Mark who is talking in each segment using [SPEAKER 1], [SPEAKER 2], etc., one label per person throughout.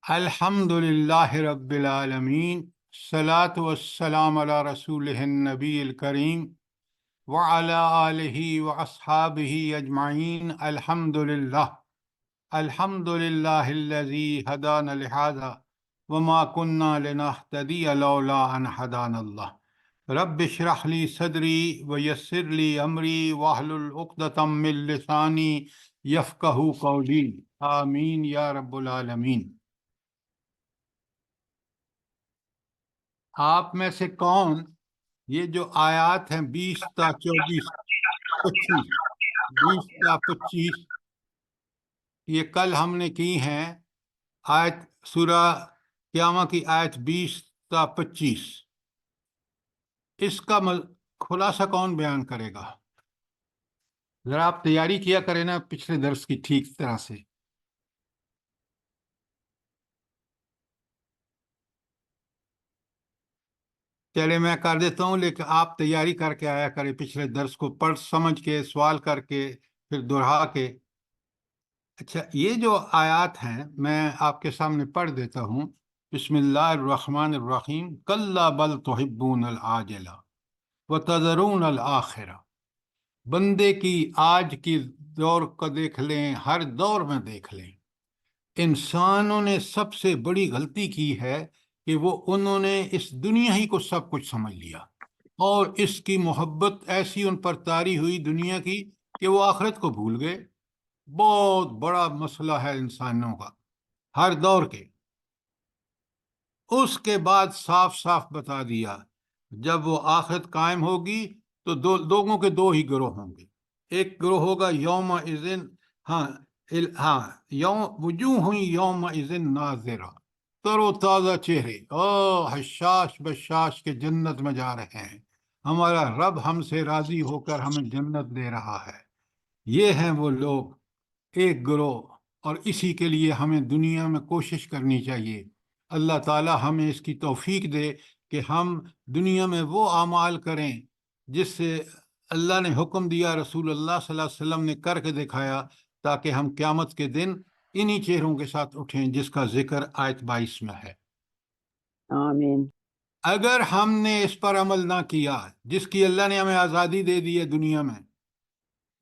[SPEAKER 1] الحمد للہ رب العالمین، الصلاۃ والسلام علی رسول النبی الکریم وعلی آلہ واصحابہ اجمعین۔ الحمد للہ الذی ہدانا لہذا وما کنا لنہتدی لولا ان ہدانا اللہ۔ رب اشرح لی صدری ویسر لی امری واحلل عقدۃ من لسانی یفقہوا قولی، آمین یا رب العالمین۔ آپ میں سے کون یہ جو آیات ہیں 20 تا 24 25 20 تا 25 یہ کل ہم نے کی ہیں، آیت سورہ قیامہ کی آیت 20 تا 25، اس کا خلاصہ کون بیان کرے گا؟ ذرا آپ تیاری کیا کریں نا پچھلے درس کی ٹھیک طرح سے۔ چلے میں کر دیتا ہوں، لیکن آپ تیاری کر کے آیا کریں، پچھلے درس کو پڑھ سمجھ کے، سوال کر کے، پھر دہرا کے۔ اچھا، یہ جو آیات ہیں میں آپ کے سامنے پڑھ دیتا ہوں۔ بسم اللہ الرحمن الرحیم۔ کلا بل تحبون العاجلہ وتذرون الآخرہ۔ بندے کی آج کی دور کو دیکھ لیں، ہر دور میں دیکھ لیں، انسانوں نے سب سے بڑی غلطی کی ہے کہ انہوں نے اس دنیا ہی کو سب کچھ سمجھ لیا، اور اس کی محبت ایسی ان پر طاری ہوئی دنیا کی کہ وہ آخرت کو بھول گئے۔ بہت بڑا مسئلہ ہے انسانوں کا ہر دور کے۔ اس کے بعد صاف صاف بتا دیا جب وہ آخرت قائم ہوگی تو لوگوں کے دو ہی گروہ ہوں گے۔ ایک گروہ ہوگا یوم اذن، وجوہ یوم اذن ناظرہ، تر و تازہ چہرے، حشاش بشاش کے جنت میں جا رہے ہیں، ہمارا رب ہم سے راضی ہو کر ہمیں جنت دے رہا ہے۔ یہ ہیں وہ لوگ، ایک گروہ، اور اسی کے لیے ہمیں دنیا میں کوشش کرنی چاہیے۔ اللہ تعالی ہمیں اس کی توفیق دے کہ ہم دنیا میں وہ اعمال کریں جس سے اللہ نے حکم دیا، رسول اللہ صلی اللہ علیہ وسلم نے کر کے دکھایا، تاکہ ہم قیامت کے دن انہی چہروں کے ساتھ اٹھیں جس کا ذکر آیت 22 میں ہے۔
[SPEAKER 2] آمین۔
[SPEAKER 1] اگر ہم نے اس پر عمل نہ کیا جس کی اللہ نے ہمیں آزادی دے دی ہے دنیا میں،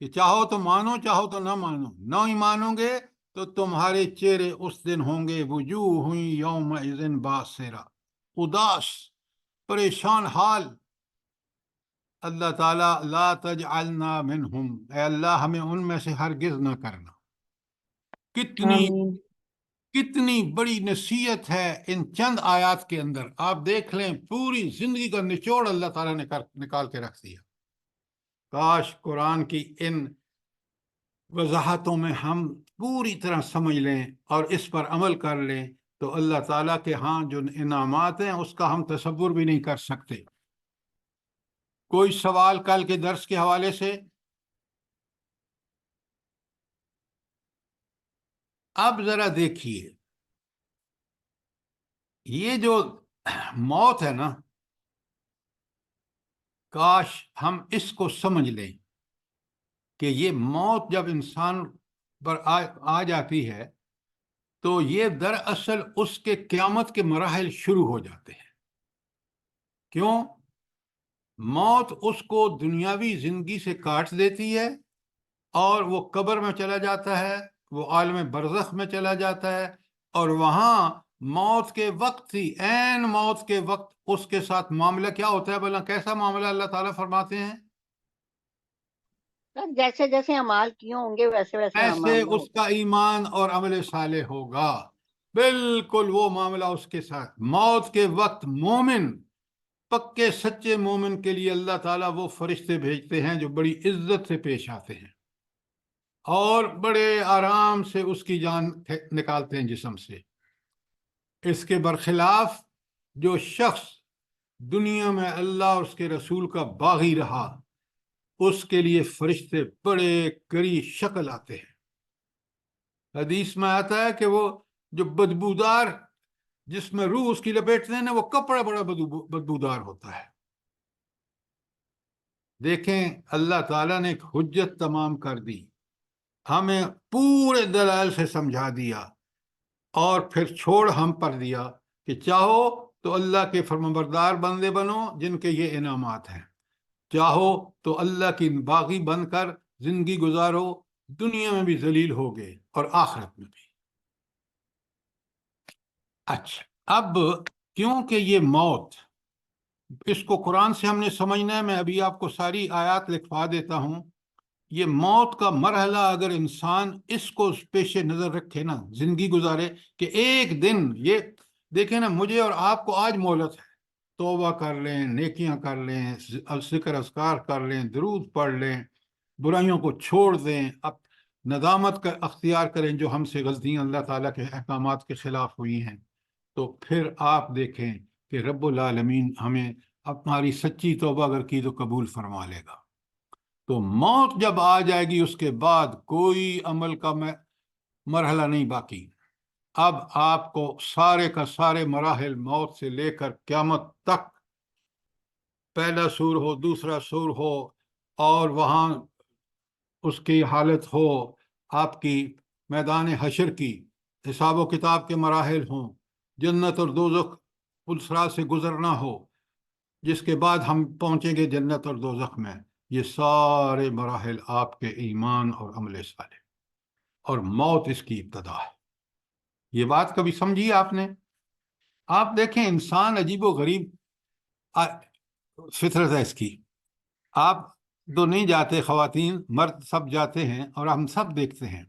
[SPEAKER 1] کہ چاہو تو مانو چاہو تو نہ مانو، نہ ہی مانو گے تو تمہارے چہرے اس دن ہوں گے وجوہ یومئذ باسرہ، اداس، پریشان حال۔ اللہ تعالیٰ لا تجعلنا منہم، اے اللہ ہمیں ان میں سے ہرگز نہ کرنا۔
[SPEAKER 2] آمین۔
[SPEAKER 1] کتنی بڑی نصیحت ہے ان چند آیات کے اندر۔ آپ دیکھ لیں پوری زندگی کا نچوڑ اللہ تعالیٰ نے نکال کے رکھ دیا۔ کاش قرآن کی ان وضاحتوں میں ہم پوری طرح سمجھ لیں اور اس پر عمل کر لیں تو اللہ تعالیٰ کے ہاں جو انعامات ہیں اس کا ہم تصور بھی نہیں کر سکتے۔ کوئی سوال کل کے درس کے حوالے سے؟ اب ذرا دیکھیے، یہ جو موت ہے نا، کاش ہم اس کو سمجھ لیں کہ یہ موت جب انسان پر آ جاتی ہے تو یہ دراصل اس کے قیامت کے مراحل شروع ہو جاتے ہیں۔ کیوں؟ موت اس کو دنیاوی زندگی سے کاٹ دیتی ہے اور وہ قبر میں چلا جاتا ہے، وہ عالم برزخ میں چلا جاتا ہے، اور وہاں موت کے وقت ہی، عین موت کے وقت اس کے ساتھ معاملہ کیا ہوتا ہے؟ بھلا کیسا معاملہ اللہ تعالیٰ فرماتے ہیں؟
[SPEAKER 2] جیسے جیسے اعمال کیے ہوں گے ویسے ویسے
[SPEAKER 1] ایسے
[SPEAKER 2] معاملہ
[SPEAKER 1] اس کا ایمان اور عمل صالح ہوگا۔ بالکل وہ معاملہ اس کے ساتھ موت کے وقت مومن، پکے سچے مومن کے لیے اللہ تعالیٰ وہ فرشتے بھیجتے ہیں جو بڑی عزت سے پیش آتے ہیں اور بڑے آرام سے اس کی جان نکالتے ہیں جسم سے۔ اس کے برخلاف جو شخص دنیا میں اللہ اور اس کے رسول کا باغی رہا، اس کے لیے فرشتے بڑے کری شکل آتے ہیں۔ حدیث میں آتا ہے کہ وہ جو بدبودار جس میں روح اس کی لپیٹتے ہیں نا، وہ کپڑا بڑا بدبودار ہوتا ہے۔ دیکھیں اللہ تعالیٰ نے ایک حجت تمام کر دی، ہمیں پورے دلائل سے سمجھا دیا، اور پھر چھوڑ ہم پر دیا کہ چاہو تو اللہ کے فرمانبردار بندے بنو جن کے یہ انعامات ہیں، چاہو تو اللہ کی باغی بن کر زندگی گزارو، دنیا میں بھی ذلیل ہوگے اور آخرت میں بھی۔ اچھا، اب کیونکہ یہ موت، اس کو قرآن سے ہم نے سمجھنا ہے، میں ابھی آپ کو ساری آیات لکھوا دیتا ہوں۔ یہ موت کا مرحلہ اگر انسان اس کو پیش نظر رکھے نا، زندگی گزارے کہ ایک دن، یہ دیکھیں نا، مجھے اور آپ کو آج مہلت ہے، توبہ کر لیں، نیکیاں کر لیں، ذکر اذکار کر لیں، درود پڑھ لیں، برائیوں کو چھوڑ دیں، اب ندامت کا اختیار کریں جو ہم سے غلطیاں اللہ تعالیٰ کے احکامات کے خلاف ہوئی ہیں، تو پھر آپ دیکھیں کہ رب العالمین ہمیں ہماری سچی توبہ اگر کی تو قبول فرما لے گا۔ تو موت جب آ جائے گی اس کے بعد کوئی عمل کا مرحلہ نہیں باقی۔ اب آپ کو سارے کا سارے مراحل موت سے لے کر قیامت تک، پہلا سور ہو، دوسرا سور ہو، اور وہاں اس کی حالت ہو آپ کی میدان حشر کی، حساب و کتاب کے مراحل ہوں، جنت اور دوزخ پلسرا سے گزرنا ہو، جس کے بعد ہم پہنچیں گے جنت اور دوزخ میں، یہ سارے مراحل آپ کے ایمان اور عمل صالح، اور موت اس کی ابتدا ہے۔ یہ بات کبھی سمجھی آپ نے؟ آپ دیکھیں انسان عجیب و غریب فطرت ہے اس کی۔ آپ تو نہیں جاتے، خواتین مرد سب جاتے ہیں اور ہم سب دیکھتے ہیں،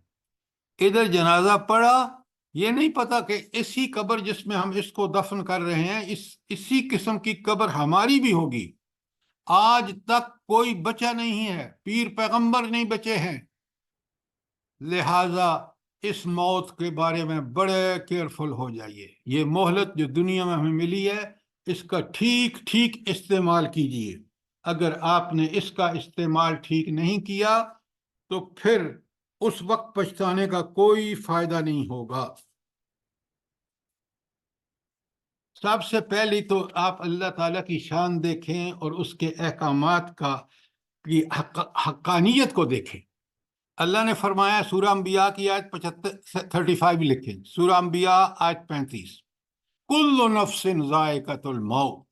[SPEAKER 1] ادھر جنازہ پڑا، یہ نہیں پتا کہ اسی قبر جس میں ہم اس کو دفن کر رہے ہیں، اسی قسم کی قبر ہماری بھی ہوگی۔ آج تک کوئی بچا نہیں ہے، پیر پیغمبر نہیں بچے ہیں، لہذا اس موت کے بارے میں بڑے کیئرفل ہو جائیے۔ یہ مہلت جو دنیا میں ہمیں ملی ہے، اس کا ٹھیک ٹھیک استعمال کیجیے۔ اگر آپ نے اس کا استعمال ٹھیک نہیں کیا تو پھر اس وقت پچھتانے کا کوئی فائدہ نہیں ہوگا۔ سب سے پہلی تو آپ اللہ تعالیٰ کی شان دیکھیں اور اس کے احکامات کی حقانیت کو دیکھیں۔ اللہ نے فرمایا سورہ انبیاء کی آیت 35 لکھیں، سورہ انبیاء آیت 35، کل نفس ذائقۃ الموت۔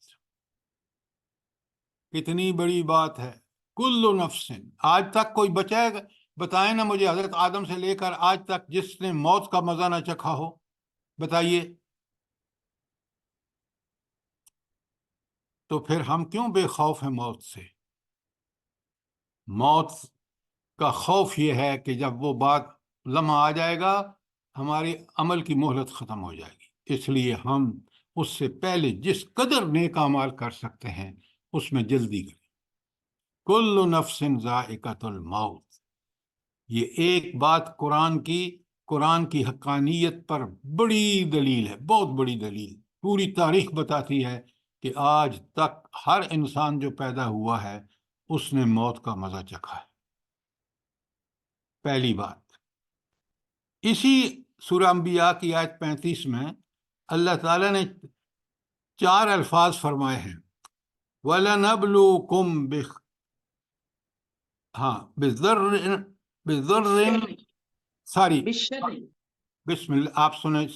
[SPEAKER 1] کتنی بڑی بات ہے، کل نفس۔ آج تک کوئی بچائے گا؟ بتائیں نا مجھے، حضرت آدم سے لے کر آج تک جس نے موت کا مزہ نہ چکھا ہو، بتائیے۔ تو پھر ہم کیوں بے خوف ہیں موت سے؟ موت کا خوف یہ ہے کہ جب وہ بات لمحہ آ جائے گا، ہماری عمل کی مہلت ختم ہو جائے گی، اس لیے ہم اس سے پہلے جس قدر نیک اعمال کر سکتے ہیں اس میں جلدی کریں۔ کل نفس ذائقۃ الموت، یہ ایک بات قرآن کی حقانیت پر بڑی دلیل ہے، بہت بڑی دلیل۔ پوری تاریخ بتاتی ہے کہ آج تک ہر انسان جو پیدا ہوا ہے اس نے موت کا مزہ چکھا ہے۔ پہلی بات، اسی سورہ انبیاء کی آیت 35 میں اللہ تعالیٰ نے 4 الفاظ فرمائے ہیں، وَلَنَبْلُوكُمْ بِالذَّرِّ ساری بسم اللہ، آپ سنیں،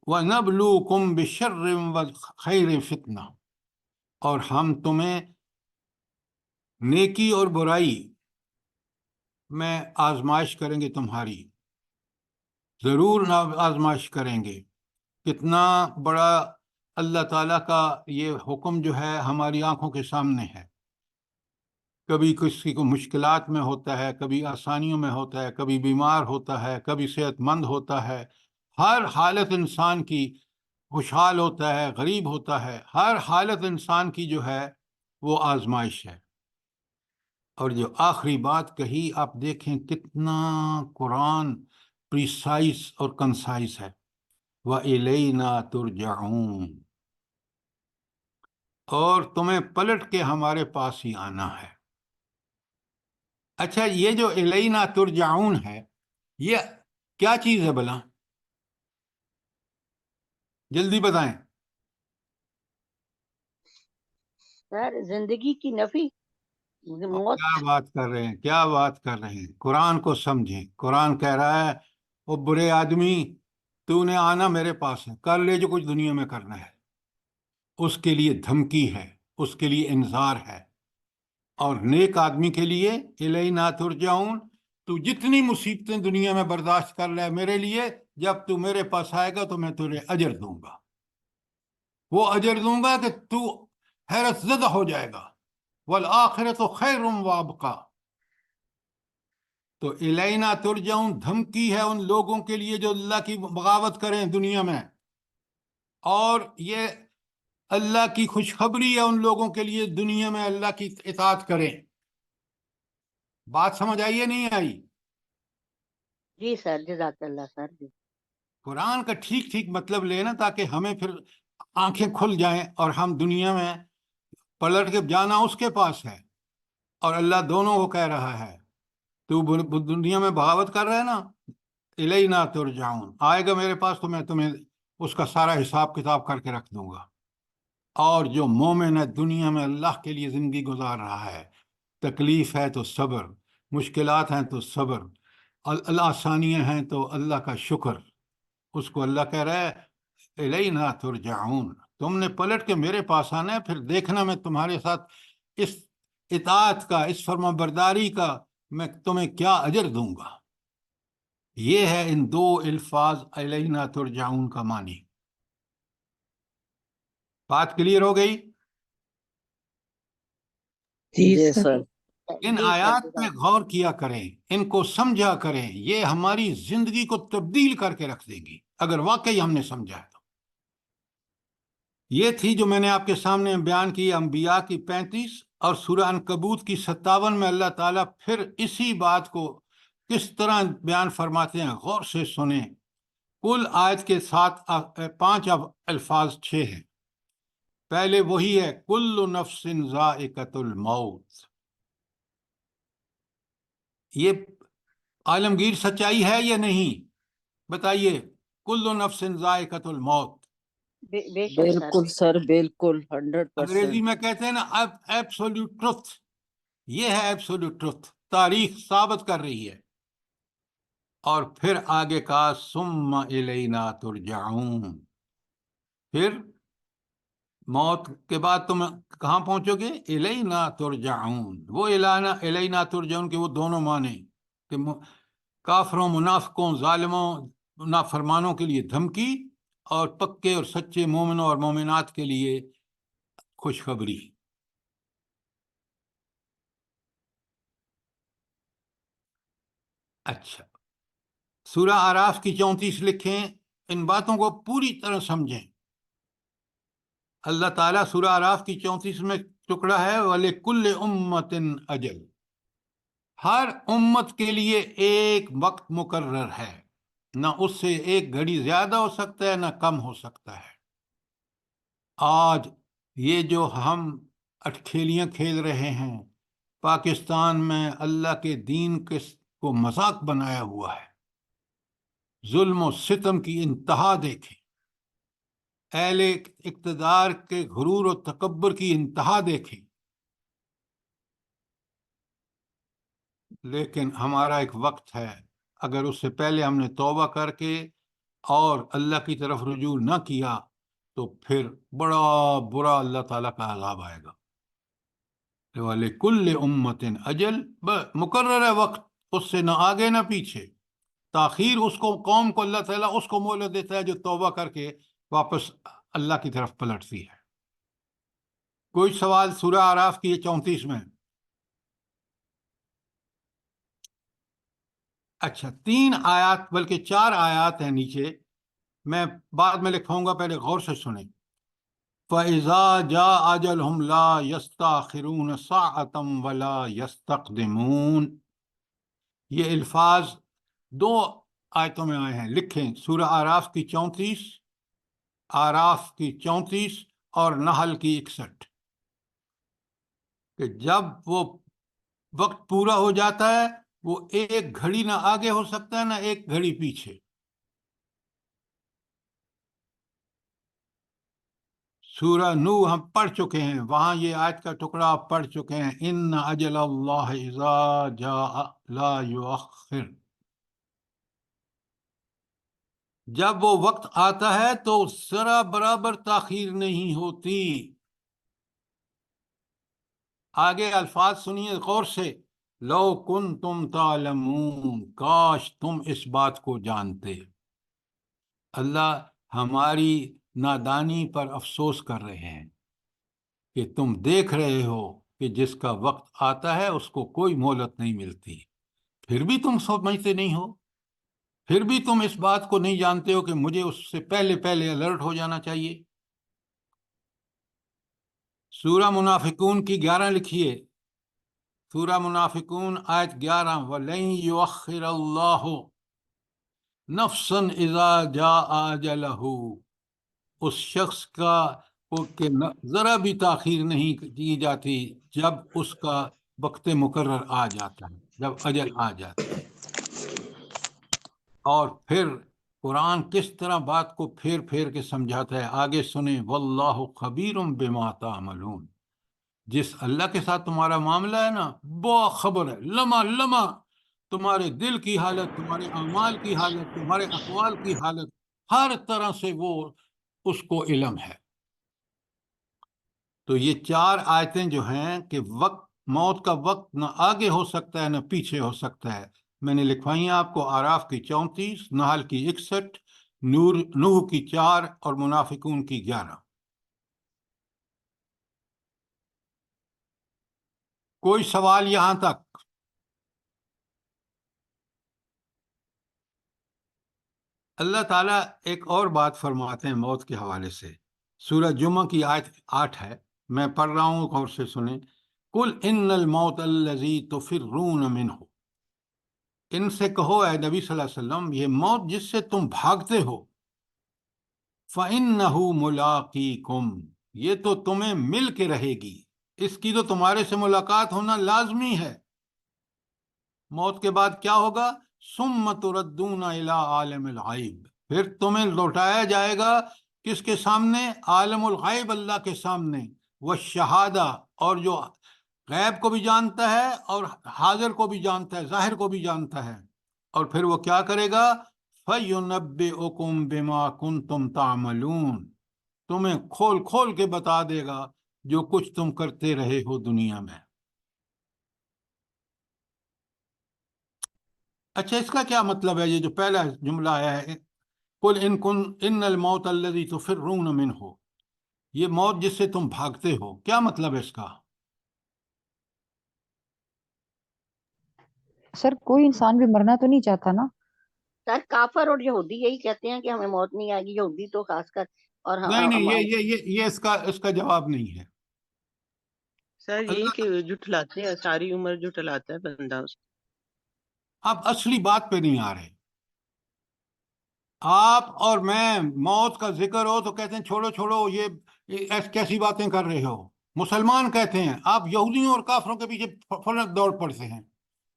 [SPEAKER 1] وَنَبْلُوكُمْ بِالشَّرِّ وَالْخَيْرِ فِتْنَةً، اور ہم تمہیں نیکی اور برائی میں آزمائش کریں گے، تمہاری ضرور آزمائش کریں گے۔ کتنا بڑا اللہ تعالیٰ کا یہ حکم جو ہے ہماری آنکھوں کے سامنے ہے۔ کبھی کسی کو مشکلات میں ہوتا ہے، کبھی آسانیوں میں ہوتا ہے، کبھی بیمار ہوتا ہے، کبھی صحت مند ہوتا ہے، ہر حالت انسان کی، خوشحال ہوتا ہے، غریب ہوتا ہے، ہر حالت انسان کی جو ہے وہ آزمائش ہے۔ اور جو آخری بات کہی، آپ دیکھیں کتنا قرآن پریسائز اور کنسائز ہے، وَإِلَيْنَا تُرْجَعُونَ، اور تمہیں پلٹ کے ہمارے پاس ہی آنا ہے۔ اچھا، یہ جو الینا ترجعون ہے، یہ کیا چیز ہے بھلا؟ جلدی بتائیں۔
[SPEAKER 2] سر زندگی کی نفی، موت۔
[SPEAKER 1] کیا بات کر رہے ہیں، کیا بات کر رہے ہیں؟ قرآن کو سمجھیں۔ قرآن کہہ رہا ہے وہ برے آدمی، تو نے آنا میرے پاس ہے، کر لے جو کچھ دنیا میں کرنا ہے۔ اس کے لیے دھمکی ہے، اس کے لیے انذار ہے۔ اور نیک آدمی کے لیے الینا ترجعون، تو جتنی مصیبتیں دنیا میں برداشت کر لے میرے لیے، جب تو میرے پاس آئے گا تو میں تجھے اجر دوں گا، وہ اجر دوں گا کہ تو حیرت زدہ ہو جائے گا۔ والآخرۃ خیر وابقا، تو الینا ترجعون دھمکی ہے ان لوگوں کے لیے جو اللہ کی بغاوت کریں دنیا میں، اور یہ اللہ کی خوشخبری ہے ان لوگوں کے لیے دنیا میں اللہ کی اطاعت کریں۔ بات سمجھ آئی ہے نہیں آئی؟
[SPEAKER 2] جی سر، جزاک اللہ سر جی۔
[SPEAKER 1] قرآن کا ٹھیک ٹھیک مطلب لینا، تاکہ ہمیں پھر آنکھیں کھل جائیں اور ہم دنیا میں پلٹ کے جانا اس کے پاس ہے، اور اللہ دونوں کو کہہ رہا ہے تو دنیا میں بغاوت کر رہا ہے نا، الینا ترجعون، آئے گا میرے پاس تو میں تمہیں اس کا سارا حساب کتاب کر کے رکھ دوں گا۔ اور جو مومن ہے دنیا میں اللہ کے لیے زندگی گزار رہا ہے، تکلیف ہے تو صبر، مشکلات ہیں تو صبر، اللہ آسانیاں ہیں تو اللہ کا شکر، اس کو اللہ کہہ رہا ہے الینا ترجعون، تم نے پلٹ کے میرے پاس آنا ہے، پھر دیکھنا میں تمہارے ساتھ اس اطاعت کا، اس فرما برداری کا میں تمہیں کیا اجر دوں گا۔ یہ ہے ان دو الفاظ الینا ترجعون کا معنی۔ بات کلیئر ہو گئی؟
[SPEAKER 3] جی
[SPEAKER 2] جی
[SPEAKER 3] سر۔
[SPEAKER 2] سر،
[SPEAKER 1] ان
[SPEAKER 2] جی سر
[SPEAKER 1] آیات پہ
[SPEAKER 2] جزاک۔
[SPEAKER 1] غور کیا کریں، ان کو سمجھا کریں، یہ ہماری زندگی کو تبدیل کر کے رکھ دیں گی اگر واقعی ہم نے سمجھا تو۔ یہ تھی جو میں نے آپ کے سامنے بیان کی انبیاء کی 35 اور سورہ عنکبوت کی 57 میں اللہ تعالیٰ پھر اسی بات کو کس طرح بیان فرماتے ہیں، غور سے سنیں۔ کل آیت کے 5 الفاظ 6 ہیں۔ پہلے وہی ہے کل نفس ذائقۃ الموت، یہ عالمگیر سچائی ہے یا نہیں؟ بتائیے، کل نفس ذائقۃ الموت،
[SPEAKER 2] بے شک سر۔
[SPEAKER 3] بالکل سر، بالکل 100%۔
[SPEAKER 1] انگریزی میں کہتے ہیں نا ایبسولوٹ ٹروتھ، یہ ہے ایبسولوٹ ٹروتھ، تاریخ ثابت کر رہی ہے۔ اور پھر آگے کا ثم الینا ترجعون، پھر موت کے بعد تم کہاں پہنچو گے؟ الینا ترجعون، وہ الینا ترجعون کے وہ دونوں معنی کہ کافروں، منافقوں، ظالموں، نافرمانوں کے لیے دھمکی، اور پکے اور سچے مومنوں اور مومنات کے لیے خوشخبری۔ اچھا، سورہ اعراف کی 34 لکھیں، ان باتوں کو پوری طرح سمجھیں۔ اللہ تعالیٰ سورہ اعراف کی 34 میں ٹکڑا ہے وَلِكُلِّ أُمَّةٍ أَجَلٌ، ہر امت کے لیے ایک وقت مقرر ہے، نہ اس سے ایک گھڑی زیادہ ہو سکتا ہے نہ کم ہو سکتا ہے۔ آج یہ جو ہم اٹکھیلیاں کھیل رہے ہیں، پاکستان میں اللہ کے دین کو مذاق بنایا ہوا ہے، ظلم و ستم کی انتہا دیکھیں، اہل اقتدار کے غرور و تکبر کی انتہا دیکھیں۔ لیکن ہمارا ایک وقت ہے، اگر اس سے پہلے ہم نے توبہ کر کے اور اللہ کی طرف رجوع نہ کیا تو پھر بڑا برا اللہ تعالیٰ کا عذاب آئے گا۔ وَلِكُلِّ أُمَّةٍ أَجَلٌ، مقرر ہے وقت، اس سے نہ آگے نہ پیچھے۔ تاخیر اس کو، قوم کو اللہ تعالیٰ اس کو مہلت دیتا ہے جو توبہ کر کے واپس اللہ کی طرف پلٹتی ہے۔ کوئی سوال سورہ اعراف کی 34 میں؟ اچھا، 3 آیات بلکہ 4 آیات ہیں نیچے، میں بعد میں لکھاؤں گا، پہلے غور سے سنیں۔ فَإِذَا جَاءَ أَجَلُهُمْ لَا يَسْتَأْخِرُونَ سَاعَةً وَلَا يَسْتَقْدِمُونَ، یہ الفاظ 2 آیتوں میں آئے ہیں، لکھیں، سورہ اعراف کی 34، آراف کی 34 اور نحل کی 61، کہ جب وہ وقت پورا ہو جاتا ہے وہ ایک گھڑی نہ آگے ہو سکتا ہے نہ ایک گھڑی پیچھے۔ سورہ نو ہم پڑھ چکے ہیں، وہاں یہ آیت کا ٹکڑا آپ پڑھ چکے ہیں، ان اجل اللہ اذا جاء لا یؤخر۔ جب وہ وقت آتا ہے تو ذرا برابر تاخیر نہیں ہوتی. آگے الفاظ سنیے غور سے. لو کنتم تعلمون، کاش تم اس بات کو جانتے. اللہ ہماری نادانی پر افسوس کر رہے ہیں کہ تم دیکھ رہے ہو کہ جس کا وقت آتا ہے اس کو کوئی مہلت نہیں ملتی، پھر بھی تم سمجھتے نہیں ہو، پھر بھی تم اس بات کو نہیں جانتے ہو کہ مجھے اس سے پہلے پہلے الرٹ ہو جانا چاہیے. سورہ منافقون کی 11 لکھیے. سورہ منافقون آیت 11. وَلَن يُؤَخِّرَ اللَّهُ نَفْسًا إِذَا جَاءَ أَجَلُهُ، اس شخص کا کہ ذرا بھی تاخیر نہیں کی جاتی جب اس کا وقت مقرر آ جاتا ہے، جب اجل آ جاتا ہے. اور پھر قرآن کس طرح بات کو پھیر پھیر کے سمجھاتا ہے، آگے سنیں. واللہ خبیر بما تعملون، جس اللہ کے ساتھ تمہارا معاملہ ہے نا، باخبر ہے لمحہ لمحہ تمہارے دل کی حالت، تمہارے اعمال کی حالت، تمہارے اقوال کی حالت، ہر طرح سے وہ اس کو علم ہے. تو یہ 4 آیتیں جو ہیں کہ وقت، موت کا وقت نہ آگے ہو سکتا ہے نہ پیچھے ہو سکتا ہے، میں نے لکھوائی ہیں آپ کو. آراف کی 34، نحل کی 61، نوح کی 4 اور منافقون کی 11. کوئی سوال یہاں تک؟ اللہ تعالیٰ ایک اور بات فرماتے ہیں موت کے حوالے سے. سورہ جمعہ کی آیت 8 ہے، میں پڑھ رہا ہوں، غور سے سنیں. قُلْ إِنَّ الْمَوْتَ الَّذِي تُفِرُّونَ مِنْهُ، ان سے کہو اے نبی صلی اللہ علیہ وسلم، یہ موت جس سے تم بھاگتے ہو، فَإِنَّهُ مُلَاقِيكُمْ، یہ تو تمہیں مل کے رہے گی، اس کی تو تمہارے سے ملاقات ہونا لازمی ہے. موت کے بعد کیا ہوگا؟ ثُمَّ تُرَدُّونَ إِلَىٰ عَالِمِ الْغَيْبِ، پھر تمہیں لوٹایا جائے گا کس کے سامنے؟ عالم الغیب، اللہ کے سامنے. والشہادہ، اور جو غیب کو بھی جانتا ہے اور حاضر کو بھی جانتا ہے، ظاہر کو بھی جانتا ہے. اور پھر وہ کیا کرے گا؟ فَيُنَبِّئُكُم بِمَا كُنتُمْ تَعْمَلُونَ، تمہیں کھول کھول کے بتا دے گا جو کچھ تم کرتے رہے ہو دنیا میں. اچھا، اس کا کیا مطلب ہے؟ یہ جو پہلا جملہ ہے، قُلْ إِنَّ الْمَوْتَ الَّذِي تُفِرُّونَ مِنْهُ، یہ موت جس سے تم بھاگتے ہو، کیا مطلب ہے اس کا؟
[SPEAKER 4] سر کوئی انسان بھی مرنا تو نہیں چاہتا نا.
[SPEAKER 2] سر کافر اور یہودی یہی کہتے ہیں کہ ہمیں موت نہیں آئے گی، یہودی تو خاص کر. اور
[SPEAKER 1] نہیں نہیں،
[SPEAKER 2] ہمارے
[SPEAKER 1] یہ اس کا جواب نہیں ہے.
[SPEAKER 3] سر یہی
[SPEAKER 1] اللہ
[SPEAKER 3] کہ جھٹلاتے ہیں، ساری عمر جھٹلاتا ہے بندہ اس کو.
[SPEAKER 1] آپ اصلی بات پہ نہیں آ رہے. آپ اور میں موت کا ذکر ہو تو کہتے ہیں چھوڑو چھوڑو، یہ کیسی باتیں کر رہے ہو. مسلمان کہتے ہیں، آپ یہودیوں اور کافروں کے پیچھے فوراً دوڑ پڑتے ہیں.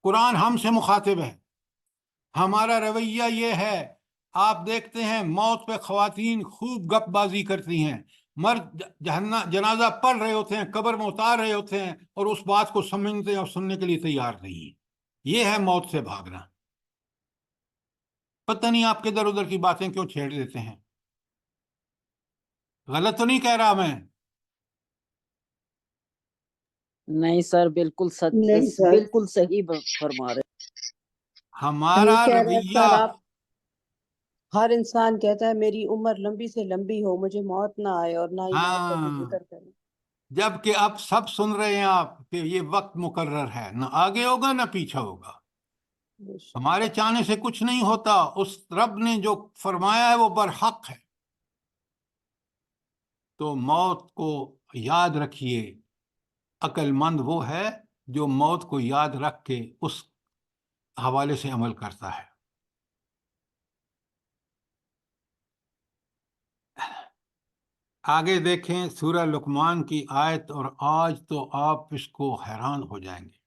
[SPEAKER 1] قرآن ہم سے مخاطب ہے، ہمارا رویہ یہ ہے. آپ دیکھتے ہیں موت پہ خواتین خوب گپ بازی کرتی ہیں، مرد جنازہ پڑھ رہے ہوتے ہیں، قبر میں اتار رہے ہوتے ہیں، اور اس بات کو سمجھتے اور سننے کے لیے تیار نہیں ہیں. یہ ہے موت سے بھاگنا. پتہ نہیں آپ کے ادھر ادھر کی باتیں کیوں چھیڑ دیتے ہیں. غلط تو نہیں کہہ رہا میں؟
[SPEAKER 3] نہیں سر، بالکل
[SPEAKER 5] نہیں سر،
[SPEAKER 3] بالکل صحیح فرما رہے.
[SPEAKER 1] ہمارا
[SPEAKER 5] صحیح کہہ رہے ہیں
[SPEAKER 1] رویہ،
[SPEAKER 5] سر آپ. ہر انسان کہتا ہے میری عمر لمبی سے لمبی ہو، مجھے موت نہ آئے، اور نہ ہی موت کا کوئی
[SPEAKER 1] ہاں،
[SPEAKER 5] ذکر کرے.
[SPEAKER 1] جب کہ اب سب سن رہے ہیں آپ کہ یہ وقت مقرر ہے، نہ آگے ہوگا نہ پیچھے ہوگا.
[SPEAKER 5] بے شک.
[SPEAKER 1] ہمارے چاہنے سے کچھ نہیں ہوتا، اس رب نے جو فرمایا ہے وہ برحق ہے. تو موت کو یاد رکھیے. عقل مند وہ ہے جو موت کو یاد رکھ کے اس حوالے سے عمل کرتا ہے. آگے دیکھیں سورہ لقمان کی آیت، اور آج تو آپ اس کو حیران ہو جائیں گے.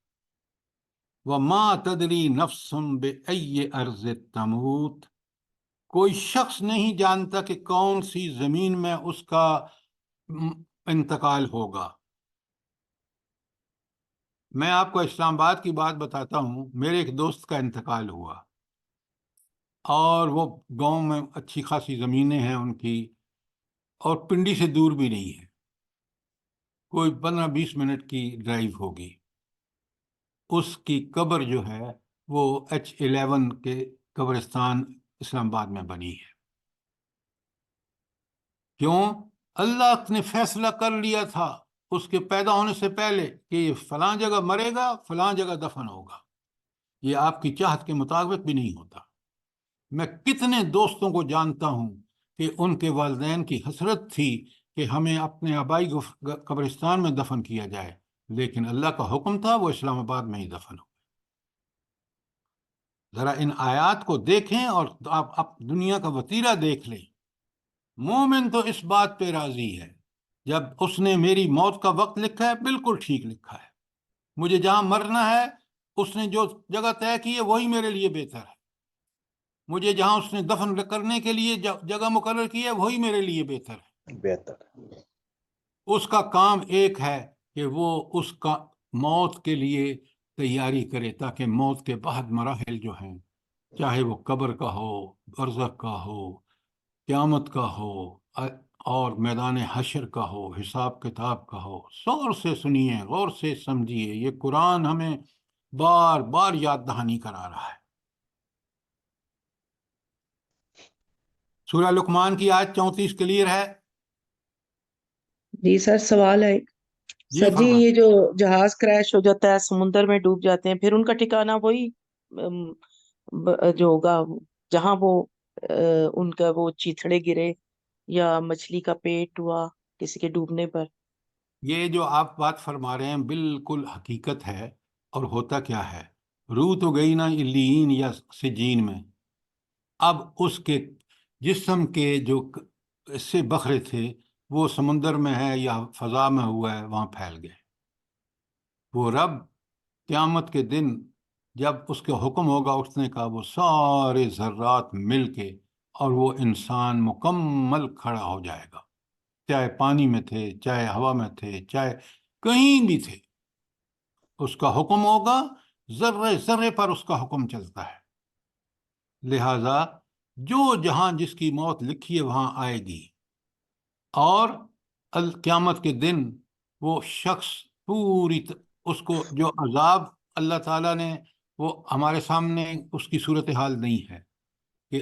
[SPEAKER 1] وَمَا تَدْرِي نَفْسٌ بِأَيِّ أَرْضٍ تَمُوتُ، کوئی شخص نہیں جانتا کہ کون سی زمین میں اس کا انتقال ہوگا. میں آپ کو اسلام آباد کی بات بتاتا ہوں. میرے ایک دوست کا انتقال ہوا. اور وہ گاؤں میں اچھی خاصی زمینیں ہیں ان کی، اور پنڈی سے دور بھی نہیں ہے، کوئی 15-20 منٹ کی ڈرائیو ہوگی۔ اس کی قبر جو ہے وہ H11 کے قبرستان اسلام آباد میں بنی ہے۔ کیوں؟ اللہ نے فیصلہ کر لیا تھا اس کے پیدا ہونے سے پہلے کہ یہ فلاں جگہ مرے گا، فلاں جگہ دفن ہوگا۔ یہ آپ کی چاہت کے مطابق بھی نہیں ہوتا۔ میں کتنے دوستوں کو جانتا ہوں کہ ان کے والدین کی حسرت تھی کہ ہمیں اپنے آبائی قبرستان میں دفن کیا جائے، لیکن اللہ کا حکم تھا وہ اسلام آباد میں ہی دفن ہو۔ ذرا ان آیات کو دیکھیں اور آپ دنیا کا وتیرہ دیکھ لیں۔ مومن تو اس بات پہ راضی ہے، جب اس نے میری موت کا وقت لکھا ہے بالکل ٹھیک لکھا ہے، مجھے جہاں مرنا ہے اس نے جو جگہ طے کی ہے وہی میرے لیے بہتر ہے، مجھے جہاں اس نے دفن کرنے کے لیے جگہ مقرر کی ہے وہی میرے لیے بہتر ہے۔
[SPEAKER 6] بہتر۔
[SPEAKER 1] اس کا کام ایک ہے کہ وہ اس کا موت کے لیے تیاری کرے، تاکہ موت کے بعد مراحل جو ہیں، چاہے وہ قبر کا ہو، برزخ کا ہو، قیامت کا ہو، اور میدان حشر کا ہو، حساب کتاب کا ہو، غور سے سنیے، غور سے سمجھیے۔ یہ قرآن ہمیں بار بار یاد دہانی کرا رہا ہے۔ سورہ لقمان کی آیت 34 کلیئر ہے؟
[SPEAKER 3] جی سر، سوال ہے۔
[SPEAKER 1] جی
[SPEAKER 3] سر جی،
[SPEAKER 1] فرمائیں۔
[SPEAKER 3] یہ جو جہاز کریش ہو جاتا ہے، سمندر میں ڈوب جاتے ہیں، پھر ان کا ٹھکانہ وہی جو ہوگا جہاں وہ ان کا وہ چیتھڑے گرے یا مچھلی کا پیٹ ہوا کسی کے ڈوبنے پر؟
[SPEAKER 1] یہ جو آپ بات فرما رہے ہیں بالکل حقیقت ہے۔ اور ہوتا کیا ہے، روح تو گئی نا علیین یا سجین میں، اب اس کے جسم کے جو اس سے بکھرے تھے وہ سمندر میں ہے یا فضا میں ہوا ہے، وہاں پھیل گئے۔ وہ رب قیامت کے دن جب اس کے حکم ہوگا اٹھنے کا، وہ سارے ذرات مل کے اور وہ انسان مکمل کھڑا ہو جائے گا، چاہے پانی میں تھے، چاہے ہوا میں تھے، چاہے کہیں بھی تھے، اس کا حکم ہوگا، ذرے ذرے پر اس کا حکم چلتا ہے۔ لہذا جو جہاں جس کی موت لکھی ہے وہاں آئے گی، اور قیامت کے دن وہ شخص اس کو جو عذاب اللہ تعالیٰ نے، وہ ہمارے سامنے اس کی صورتحال نہیں ہے کہ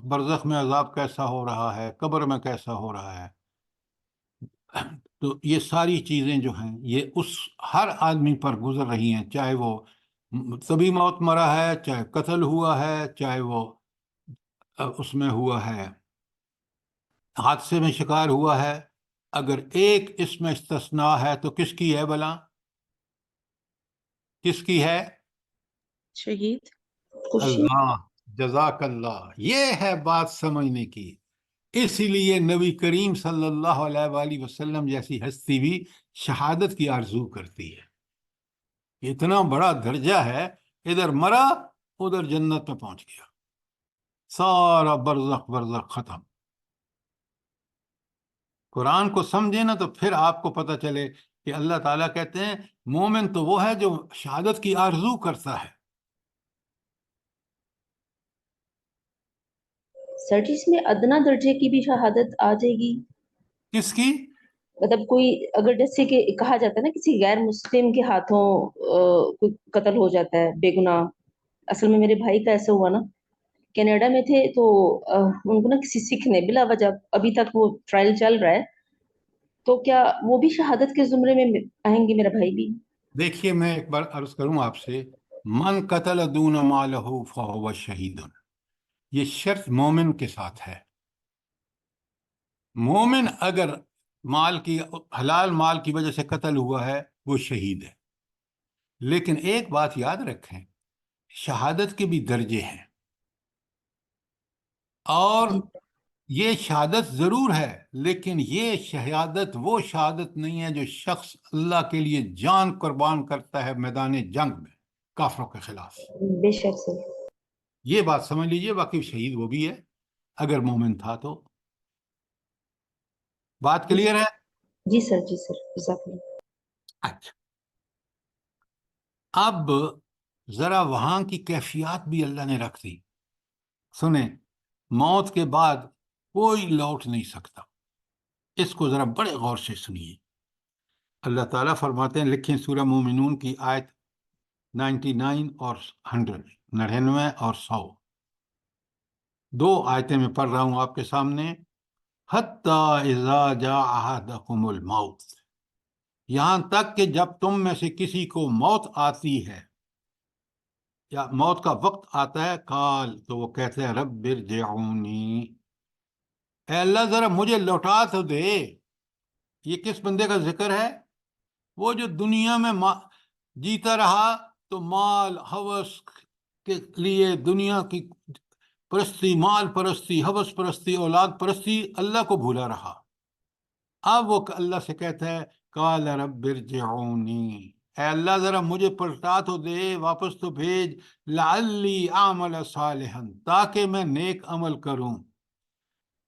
[SPEAKER 1] برزخ میں عذاب کیسا ہو رہا ہے، قبر میں کیسا ہو رہا ہے۔ تو یہ ساری چیزیں جو ہیں یہ اس ہر آدمی پر گزر رہی ہیں، چاہے وہ طبی موت مرا ہے، چاہے قتل ہوا ہے، چاہے وہ اس میں ہوا ہے حادثے میں شکار ہوا ہے۔ اگر ایک اس میں استثناء ہے تو کس کی ہے بلا؟ کس کی ہے؟
[SPEAKER 3] شہید خوشی۔
[SPEAKER 1] اللہ، جزاک اللہ، یہ ہے بات سمجھنے کی۔ اسی لیے نبی کریم صلی اللہ علیہ وآلہ وسلم جیسی ہستی بھی شہادت کی آرزو کرتی ہے۔ اتنا بڑا درجہ ہے، ادھر مرا ادھر جنت میں پہنچ گیا، سارا برزخ ختم۔ قرآن کو سمجھے نا تو پھر آپ کو پتہ چلے کہ اللہ تعالیٰ کہتے ہیں مومن تو وہ ہے جو شہادت کی آرزو کرتا ہے۔
[SPEAKER 7] سر جی، اس میں ادنا درجے کی بھی شہادت آ جائے گی؟
[SPEAKER 1] کس کی؟
[SPEAKER 7] مطلب کوئی اگر جیسے کہ کہا جاتا ہے نا کسی غیر مسلم کے ہاتھوں کوئی قتل ہو جاتا ہے بے گناہ، اصل میں میرے بھائی کا ایسا ہوا نا، کینیڈا میں تھے تو ان کو نا کسی سکھ نے بلا وجہ، ابھی تک وہ ٹرائل چل رہا ہے، تو کیا وہ بھی شہادت کے زمرے میں آئیں گے، میرا بھائی بھی؟
[SPEAKER 1] دیکھیے میں ایک بار عرض کروں آپ سے، من قتل دون مالہ فہو شہید، یہ شرط مومن کے ساتھ ہے۔ مومن اگر مال کی حلال مال کی وجہ سے قتل ہوا ہے وہ شہید ہے۔ لیکن ایک بات یاد رکھیں، شہادت کے بھی درجے ہیں، اور
[SPEAKER 7] جی
[SPEAKER 1] یہ شہادت ضرور ہے، لیکن یہ شہادت وہ شہادت نہیں ہے جو شخص اللہ کے لیے جان قربان کرتا ہے میدان جنگ میں کافروں کے خلاف۔
[SPEAKER 7] بے شک سر۔
[SPEAKER 1] یہ بات سمجھ لیجئے، باقی شہید وہ بھی ہے اگر مومن تھا تو۔ بات کلیئر ہے؟
[SPEAKER 7] جی سر، جی سر، جزاک اللہ۔
[SPEAKER 1] اچھا، اب ذرا وہاں کی کیفیات بھی اللہ نے رکھ دی۔ سنیں، موت کے بعد کوئی لوٹ نہیں سکتا. اس کو ذرا بڑے غور سے سنیے. اللہ تعالیٰ فرماتے ہیں، لکھیں سورہ مومنون کی آیت 99 اور 100، 99 اور 100. دو آیتیں میں پڑھ رہا ہوں آپ کے سامنے. حتی اذا جاء احدکم الموت، یہاں تک کہ جب تم میں سے کسی کو موت آتی ہے یا موت کا وقت آتا ہے، قال، تو وہ کہتے ہیں رب ارجعونی، اے اللہ ذرا مجھے لوٹا تو دے. یہ کس بندے کا ذکر ہے؟ وہ جو دنیا میں جیتا رہا تو مال ہوس کے لیے دنیا کی پرستی، مال پرستی، ہوس پرستی، اولاد پرستی، اللہ کو بھولا رہا. اب وہ اللہ سے کہتا ہے قال رب ارجعونی، اے اللہ ذرا مجھے پلٹا تو دے، واپس تو بھیج، لعلی اعمل صالحا، تاکہ میں نیک عمل کروں،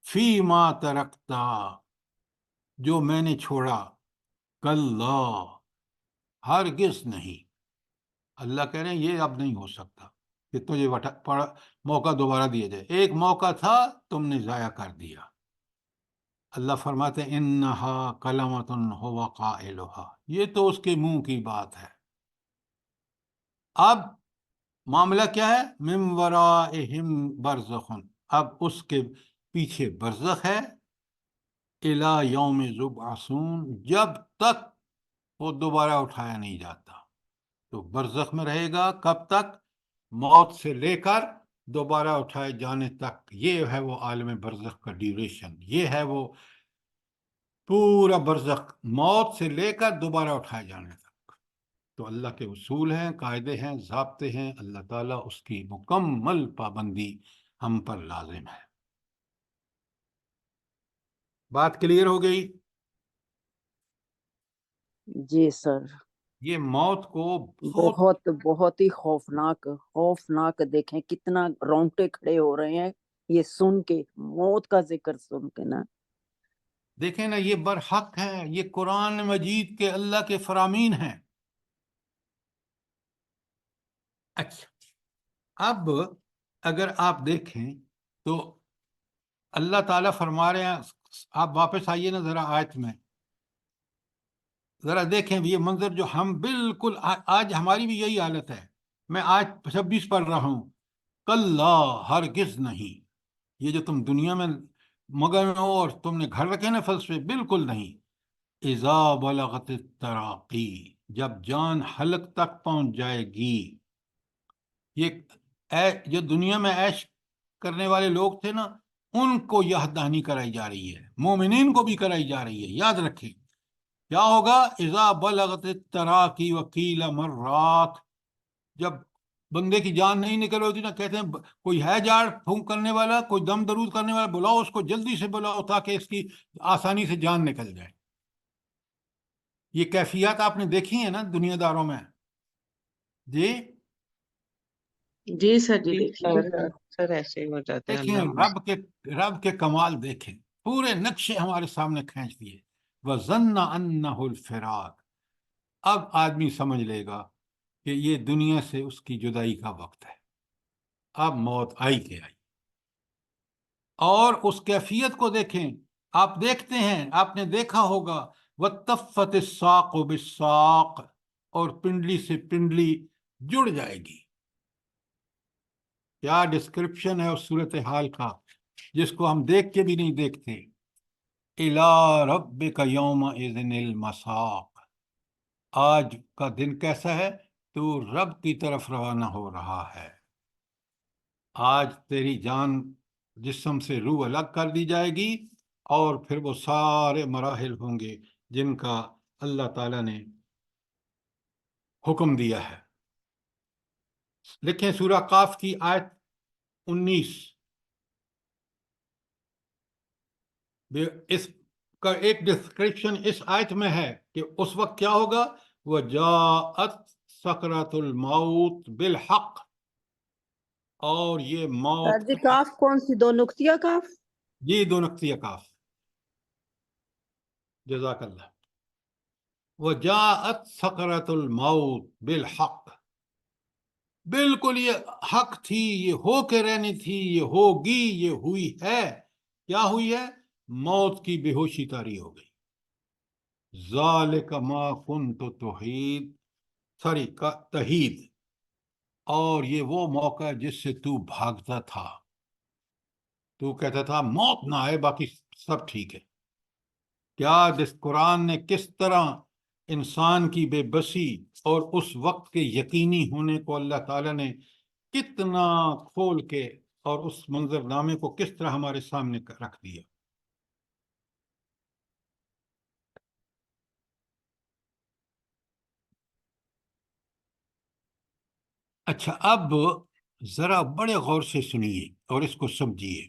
[SPEAKER 1] فیما ترکتا، جو میں نے چھوڑا، کلا، ہرگز نہیں. اللہ کہہ رہے ہیں یہ اب نہیں ہو سکتا کہ تجھے موقع دوبارہ دیا جائے. ایک موقع تھا، تم نے ضائع کر دیا. اللہ فرماتے ہیں انہا کلمۃ ہو قائلھا، یہ تو اس کے منہ کی بات ہے. اب معاملہ کیا ہے؟ من ورائہم برزخ، اب اس کے پیچھے برزخ ہے، الی یوم یبعثون، جب تک وہ دوبارہ اٹھایا نہیں جاتا. تو برزخ میں رہے گا کب تک؟ موت سے لے کر دوبارہ اٹھائے جانے تک. یہ ہے وہ عالم برزخ کا ڈیوریشن، یہ ہے وہ پورا برزخ، موت سے لے کر دوبارہ اٹھائے جانے تک. تو اللہ کے اصول ہیں، قاعدے ہیں، ضابطے ہیں، اللہ تعالیٰ اس کی مکمل پابندی ہم پر لازم ہے. بات کلیئر ہو گئی؟
[SPEAKER 5] جی سر.
[SPEAKER 1] یہ موت کو بہت
[SPEAKER 5] بہت بہت ہی خوفناک خوفناک. دیکھیں کتنا رونگٹے کھڑے ہو رہے ہیں یہ سن کے، موت کا ذکر سن کے نا.
[SPEAKER 1] دیکھیں نا، یہ برحق ہے، یہ قرآن مجید کے اللہ کے فرامین ہیں. اچھا، اب اگر آپ دیکھیں تو اللہ تعالیٰ فرما رہے ہیں، آپ واپس آئیے نا ذرا آیت میں، ذرا دیکھیں یہ منظر جو ہم بالکل آج ہماری بھی یہی حالت ہے. میں آج 26 پڑھ رہا ہوں، کلا، ہرگز نہیں. یہ جو تم دنیا میں مگن ہو اور تم نے گھر رکھے نا فلسفے، بالکل نہیں. اذا بلغت التراقی، جب جان حلق تک پہنچ جائے گی. یہ جو دنیا میں عیش کرنے والے لوگ تھے نا، ان کو یہ دہانی کرائی جا رہی ہے، مومنین کو بھی کرائی جا رہی ہے. یاد رکھیں کیا ہوگا؟ اذا بلغت التراقی وقیل مرات، جب بندے کی جان نہیں نکل ہوتی نا، کہتے ہیں کوئی ہے جاڑ پھونک کرنے والا، کوئی دم درود کرنے والا، بلاؤ اس کو، جلدی سے بلاؤ تاکہ اس کی آسانی سے جان نکل جائے. یہ کیفیات آپ نے دیکھی ہیں نا دنیا داروں میں. جی
[SPEAKER 3] جی سر، جی
[SPEAKER 7] جی
[SPEAKER 3] دیکھیے
[SPEAKER 7] سر،
[SPEAKER 3] سر ایسے ہی ہو جاتے ہیں.
[SPEAKER 1] دیکھیں،
[SPEAKER 3] اللہ
[SPEAKER 1] رب کے کمال دیکھیں، پورے نقشے ہمارے سامنے کھینچ دیے. وَظَنَّ أَنَّهُ الْفِرَاقُ، اب آدمی سمجھ لے گا کہ یہ دنیا سے اس کی جدائی کا وقت ہے. اب موت آئی کہ آئی. اور اس کیفیت کو دیکھیں. آپ دیکھتے ہیں، آپ نے دیکھا ہوگا، وَاتَّفَّتِ السَّاقُ بِالسَّاقِ، اور پنڈلی سے پنڈلی جڑ جائے گی. کیا ڈسکرپشن ہے اس صورتحال کا جس کو ہم دیکھ کے بھی نہیں دیکھتے. اِلَىٰ رَبِّكَ يَوْمَئِذٍ الْمَسَاقُ، آج کا دن کیسا ہے؟ تو رب کی طرف روانہ ہو رہا ہے. آج تیری جان جسم سے روح الگ کر دی جائے گی، اور پھر وہ سارے مراحل ہوں گے جن کا اللہ تعالیٰ نے حکم دیا ہے. لکھیں سورہ قاف کی آیت 19. اس کا ایک ڈسکرپشن اس آیت میں ہے کہ اس وقت کیا ہوگا. وَجَاءَتْ سَكْرَةُ الْمَوْتِ بِالْحَقِّ، اور یہ
[SPEAKER 5] سر
[SPEAKER 1] موت
[SPEAKER 5] جی کاف کون سی؟ دو نقطیہ کاف؟
[SPEAKER 1] جی، دو نقطیہ کاف. جزاک اللہ. وَجَاءَتْ سَكْرَةُ الْمَوْتِ بِالْحَقِّ، بالکل یہ حق تھی، یہ ہو کے رہنی تھی، یہ ہوگی، یہ ہوئی ہے۔ کیا ہوئی ہے؟ موت کی بے ہوشی طاری ہو گئی۔ ذالک ما کنت تحید، اور یہ وہ موقع ہے جس سے تو بھاگتا تھا، تو کہتا تھا موت نہ آئے باقی سب ٹھیک ہے۔ کیا جس قرآن نے کس طرح انسان کی بے بسی اور اس وقت کے یقینی ہونے کو اللہ تعالیٰ نے کتنا کھول کے اور اس منظرنامے کو کس طرح ہمارے سامنے رکھ دیا۔ اچھا، اب ذرا بڑے غور سے سنیے اور اس کو سمجھیے۔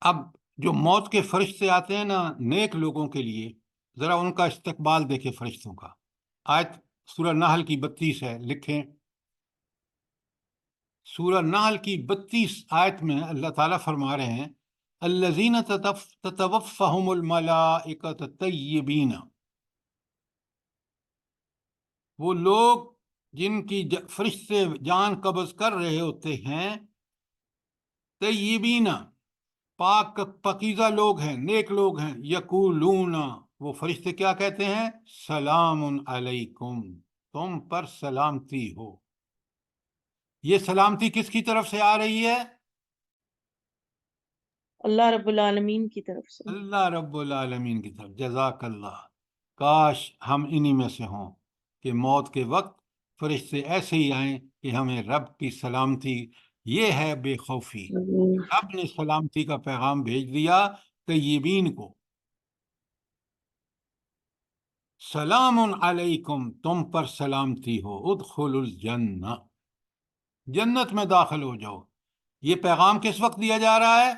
[SPEAKER 1] اب جو موت کے فرشتے آتے ہیں نا نیک لوگوں کے لیے، ذرا ان کا استقبال دیکھیں فرشتوں کا۔ آیت سورہ نحل کی 32 ہے، لکھیں۔ سورہ نحل کی 32 آیت میں اللہ تعالیٰ فرما رہے ہیں الذین تتوفہم الملائکۃ طیبین، وہ لوگ جن کی فرشتے جان قبض کر رہے ہوتے ہیں، طیبین پاک پاکیزہ لوگ ہیں، نیک لوگ ہیں، یقولون وہ فرشتے کیا کہتے ہیں؟ سلام علیکم، تم پر سلامتی ہو۔ یہ سلامتی کس کی طرف سے آ رہی ہے؟
[SPEAKER 3] اللہ رب العالمین کی طرف سے۔
[SPEAKER 1] اللہ رب العالمین کی طرف۔ جزاک اللہ، کاش ہم انہی میں سے ہوں کہ موت کے وقت فرشتے ایسے ہی آئیں کہ ہمیں رب کی سلامتی، یہ ہے بے خوفی۔ رب نے سلامتی کا پیغام بھیج دیا طیبین کو، سلام علیکم، تم پر سلامتی ہو، ادخلوا الجنہ، جنت میں داخل ہو جاؤ۔ یہ پیغام کس وقت دیا جا رہا ہے؟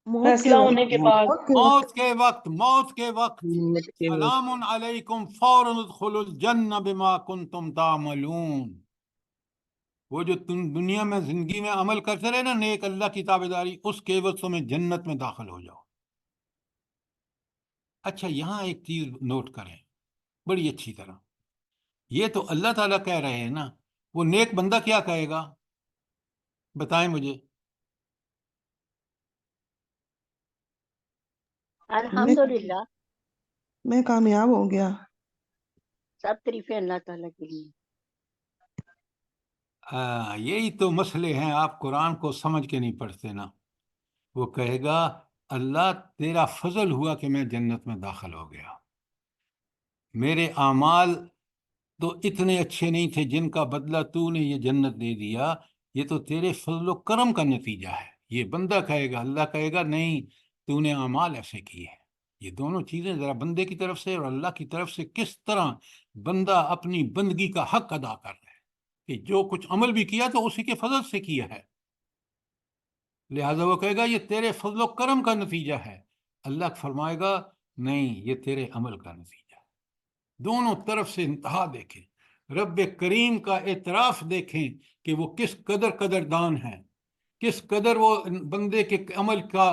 [SPEAKER 3] فیصلہ ہونے کے بعد،
[SPEAKER 1] موت کے وقت، موت کے وقت۔
[SPEAKER 3] موت کے وقت۔
[SPEAKER 1] سلام علیکم فوراً ادخلوا الجنہ بما کنتم تعملون۔ وہ جو تم دنیا میں زندگی میں عمل کرتے رہے نا نیک، اللہ کی تابعداری، اس کے عوض تمہیں جنت میں داخل ہو جاؤ۔ اچھا، یہاں ایک چیز نوٹ کریں بڑی اچھی طرح، یہ تو اللہ تعالیٰ کہہ رہے ہیں نا، وہ نیک بندہ کیا کہے گا؟ بتائیں مجھے۔
[SPEAKER 2] الحمدللہ،
[SPEAKER 6] میں کامیاب ہو گیا۔
[SPEAKER 2] سب تعریفیں اللہ تعالیٰ کے لیے۔
[SPEAKER 1] یہی تو مسئلے ہیں، آپ قرآن کو سمجھ کے نہیں پڑھتے نا۔ وہ کہے گا اللہ تیرا فضل ہوا کہ میں جنت میں داخل ہو گیا، میرے اعمال تو اتنے اچھے نہیں تھے جن کا بدلہ تو نے یہ جنت دے دیا، یہ تو تیرے فضل و کرم کا نتیجہ ہے۔ یہ بندہ کہے گا، اللہ کہے گا نہیں، تو نے اعمال ایسے کیے ہیں۔ یہ دونوں چیزیں ذرا بندے کی طرف سے اور اللہ کی طرف سے کس طرح بندہ اپنی بندگی کا حق ادا کر رہا ہے کہ جو کچھ عمل بھی کیا تو اسی کے فضل سے کیا ہے، لہذا وہ کہے گا یہ تیرے فضل و کرم کا نتیجہ ہے۔ اللہ فرمائے گا نہیں، یہ تیرے عمل کا نتیجہ ہے۔ دونوں طرف سے انتہا دیکھیں، رب کریم کا اعتراف دیکھیں کہ وہ کس قدر قدردان ہے، کس قدر وہ بندے کے عمل کا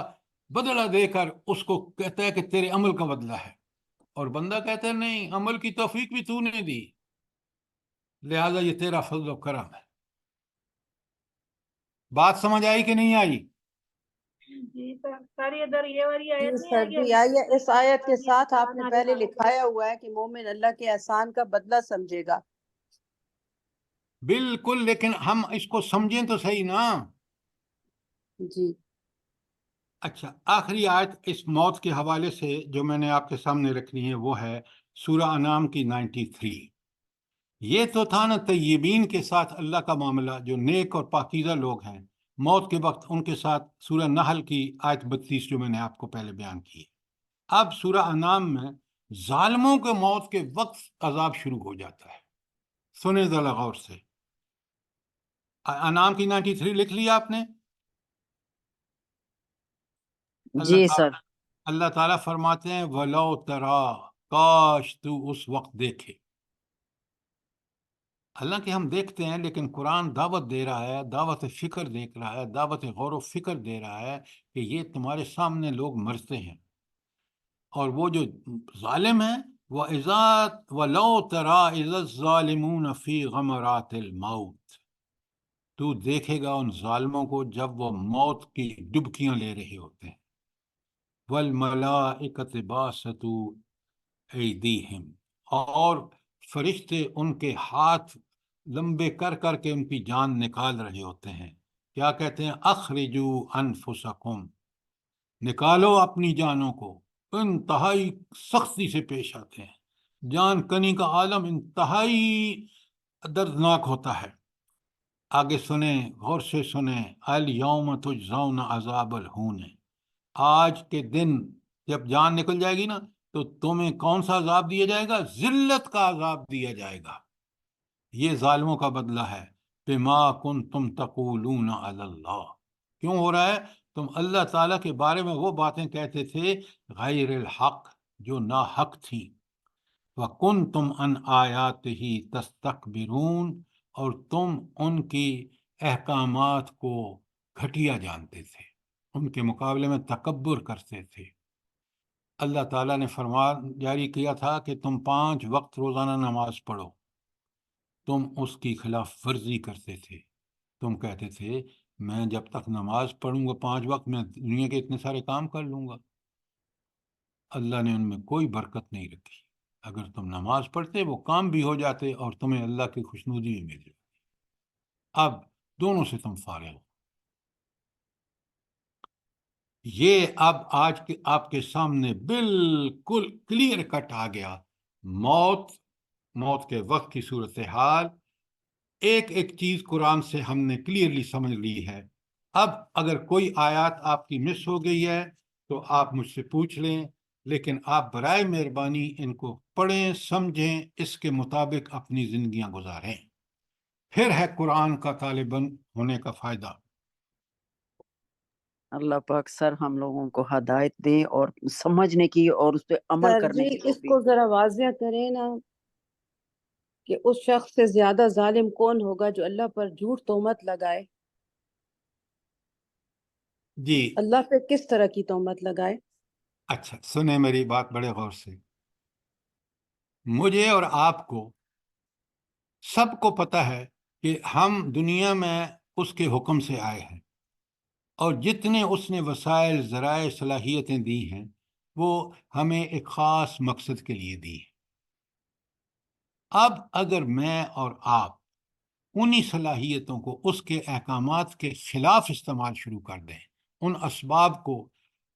[SPEAKER 1] بدلہ دے کر اس کو کہتا ہے کہ تیرے عمل کا بدلہ ہے، اور بندہ کہتا ہے نہیں، عمل کی توفیق بھی تو نے دی، لہذا یہ تیرا فضل و کرم ہے۔ بات سمجھ آئی کہ نہیں آئی؟
[SPEAKER 8] جی سر، ادھر یہ والی آیت
[SPEAKER 5] جی
[SPEAKER 8] نہیں
[SPEAKER 5] سر
[SPEAKER 8] آئی
[SPEAKER 5] جی آئیے، اس آیت کے ساتھ آپ نے پہلے لکھایا ہوا ہے کہ مومن اللہ کے احسان کا بدلہ سمجھے گا۔
[SPEAKER 1] بالکل، لیکن ہم اس کو سمجھیں تو صحیح نا۔
[SPEAKER 5] جی
[SPEAKER 1] اچھا، آخری آیت اس موت کے حوالے سے جو میں نے آپ کے سامنے رکھنی ہے وہ ہے سورہ انعام کی 93۔ یہ تو تھا نا طیبین کے ساتھ اللہ کا معاملہ، جو نیک اور پاکیزہ لوگ ہیں موت کے وقت ان کے ساتھ، سورہ نحل کی آیت 32 جو میں نے آپ کو پہلے بیان کی ہے۔ اب سورہ انعام میں ظالموں کے موت کے وقت عذاب شروع ہو جاتا ہے۔ سنیں ذرا غور سے، انعام کی 93 لکھ لیا آپ نے؟
[SPEAKER 5] جی سر۔
[SPEAKER 1] اللہ تعالیٰ فرماتے ہیں وَلَوْ تَرَا، کاش تو اس وقت دیکھے۔ حالانکہ ہم دیکھتے ہیں لیکن قرآن دعوت دے رہا ہے، دعوت فکر دیکھ رہا ہے، دعوت غور و فکر دے رہا ہے کہ یہ تمہارے سامنے لوگ مرتے ہیں، اور وہ جو ظالم ہیں وَلَوْ تَرَىٰ إِذَا الظَّالِمُونَ فِي غَمَرَاتِ الْمَوْتِ، تو دیکھے گا ان ظالموں کو جب وہ موت کی ڈبکیاں لے رہے ہوتے ہیں. وَالْمَلَائِكَةُ بَاسِطُو ایدیہم، اور فرشتے ان کے ہاتھ لمبے کر کر کے ان کی جان نکال رہے ہوتے ہیں. کیا کہتے ہیں؟ اخرجوا انفسکم، نکالو اپنی جانوں کو. انتہائی سختی سے پیش آتے ہیں. جان کنی کا عالم انتہائی دردناک ہوتا ہے. آگے سنیں، غور سے سنیں. الیوم تجزون عذاب الہون، آج کے دن جب جان نکل جائے گی نا تو تمہیں کون سا عذاب دیا جائے گا؟ ذلت کا عذاب دیا جائے گا. یہ ظالموں کا بدلہ ہے. بما کنتم تقولون علی اللہ، کیوں ہو رہا ہے؟ تم اللہ تعالیٰ کے بارے میں وہ باتیں کہتے تھے غیر الحق، جو ناحق تھیں. وَكُنْتُمْ عَنْ آیَاتِهِ تَسْتَكْبِرُونَ، اور تم ان کی احکامات کو گھٹیا جانتے تھے، ان کے مقابلے میں تکبر کرتے تھے. اللہ تعالیٰ نے فرمان جاری کیا تھا کہ تم 5 وقت روزانہ نماز پڑھو، تم اس کی خلاف ورزی کرتے تھے. تم کہتے تھے میں جب تک نماز پڑھوں گا 5 وقت میں دنیا کے اتنے سارے کام کر لوں گا. اللہ نے ان میں کوئی برکت نہیں رکھی. اگر تم نماز پڑھتے وہ کام بھی ہو جاتے اور تمہیں اللہ کی خوشنودی بھی مل جاتی. اب دونوں سے تم فارغ ہو. یہ اب آج کے آپ کے سامنے بالکل کلیئر کٹ آ گیا. موت کے وقت کی صورتحال ایک ایک چیز قرآن سے ہم نے کلیئرلی سمجھ لی ہے. اب اگر کوئی آیات آپ کی مس ہو گئی ہے تو آپ مجھ سے پوچھ لیں، لیکن آپ برائے مہربانی ان کو پڑھیں، سمجھیں، اس کے مطابق اپنی زندگیاں گزاریں. پھر ہے قرآن کا طالب علم ہونے کا فائدہ.
[SPEAKER 5] اللہ پاک سر ہم لوگوں کو ہدایت دے اور سمجھنے کی اور اس پہ عمل
[SPEAKER 9] سر
[SPEAKER 5] کرنے
[SPEAKER 9] جی
[SPEAKER 5] کی
[SPEAKER 9] اس کو ذرا واضح کریں نا کہ اس شخص سے زیادہ ظالم کون ہوگا جو اللہ پر جھوٹ تہمت لگائے،
[SPEAKER 1] جی
[SPEAKER 9] اللہ پہ کس طرح کی تہمت لگائے.
[SPEAKER 1] اچھا سنیں میری بات بڑے غور سے. مجھے اور آپ کو سب کو پتہ ہے کہ ہم دنیا میں اس کے حکم سے آئے ہیں، اور جتنے اس نے وسائل، ذرائع، صلاحیتیں دی ہیں وہ ہمیں ایک خاص مقصد کے لیے دی ہیں. اب اگر میں اور آپ انہی صلاحیتوں کو اس کے احکامات کے خلاف استعمال شروع کر دیں، ان اسباب کو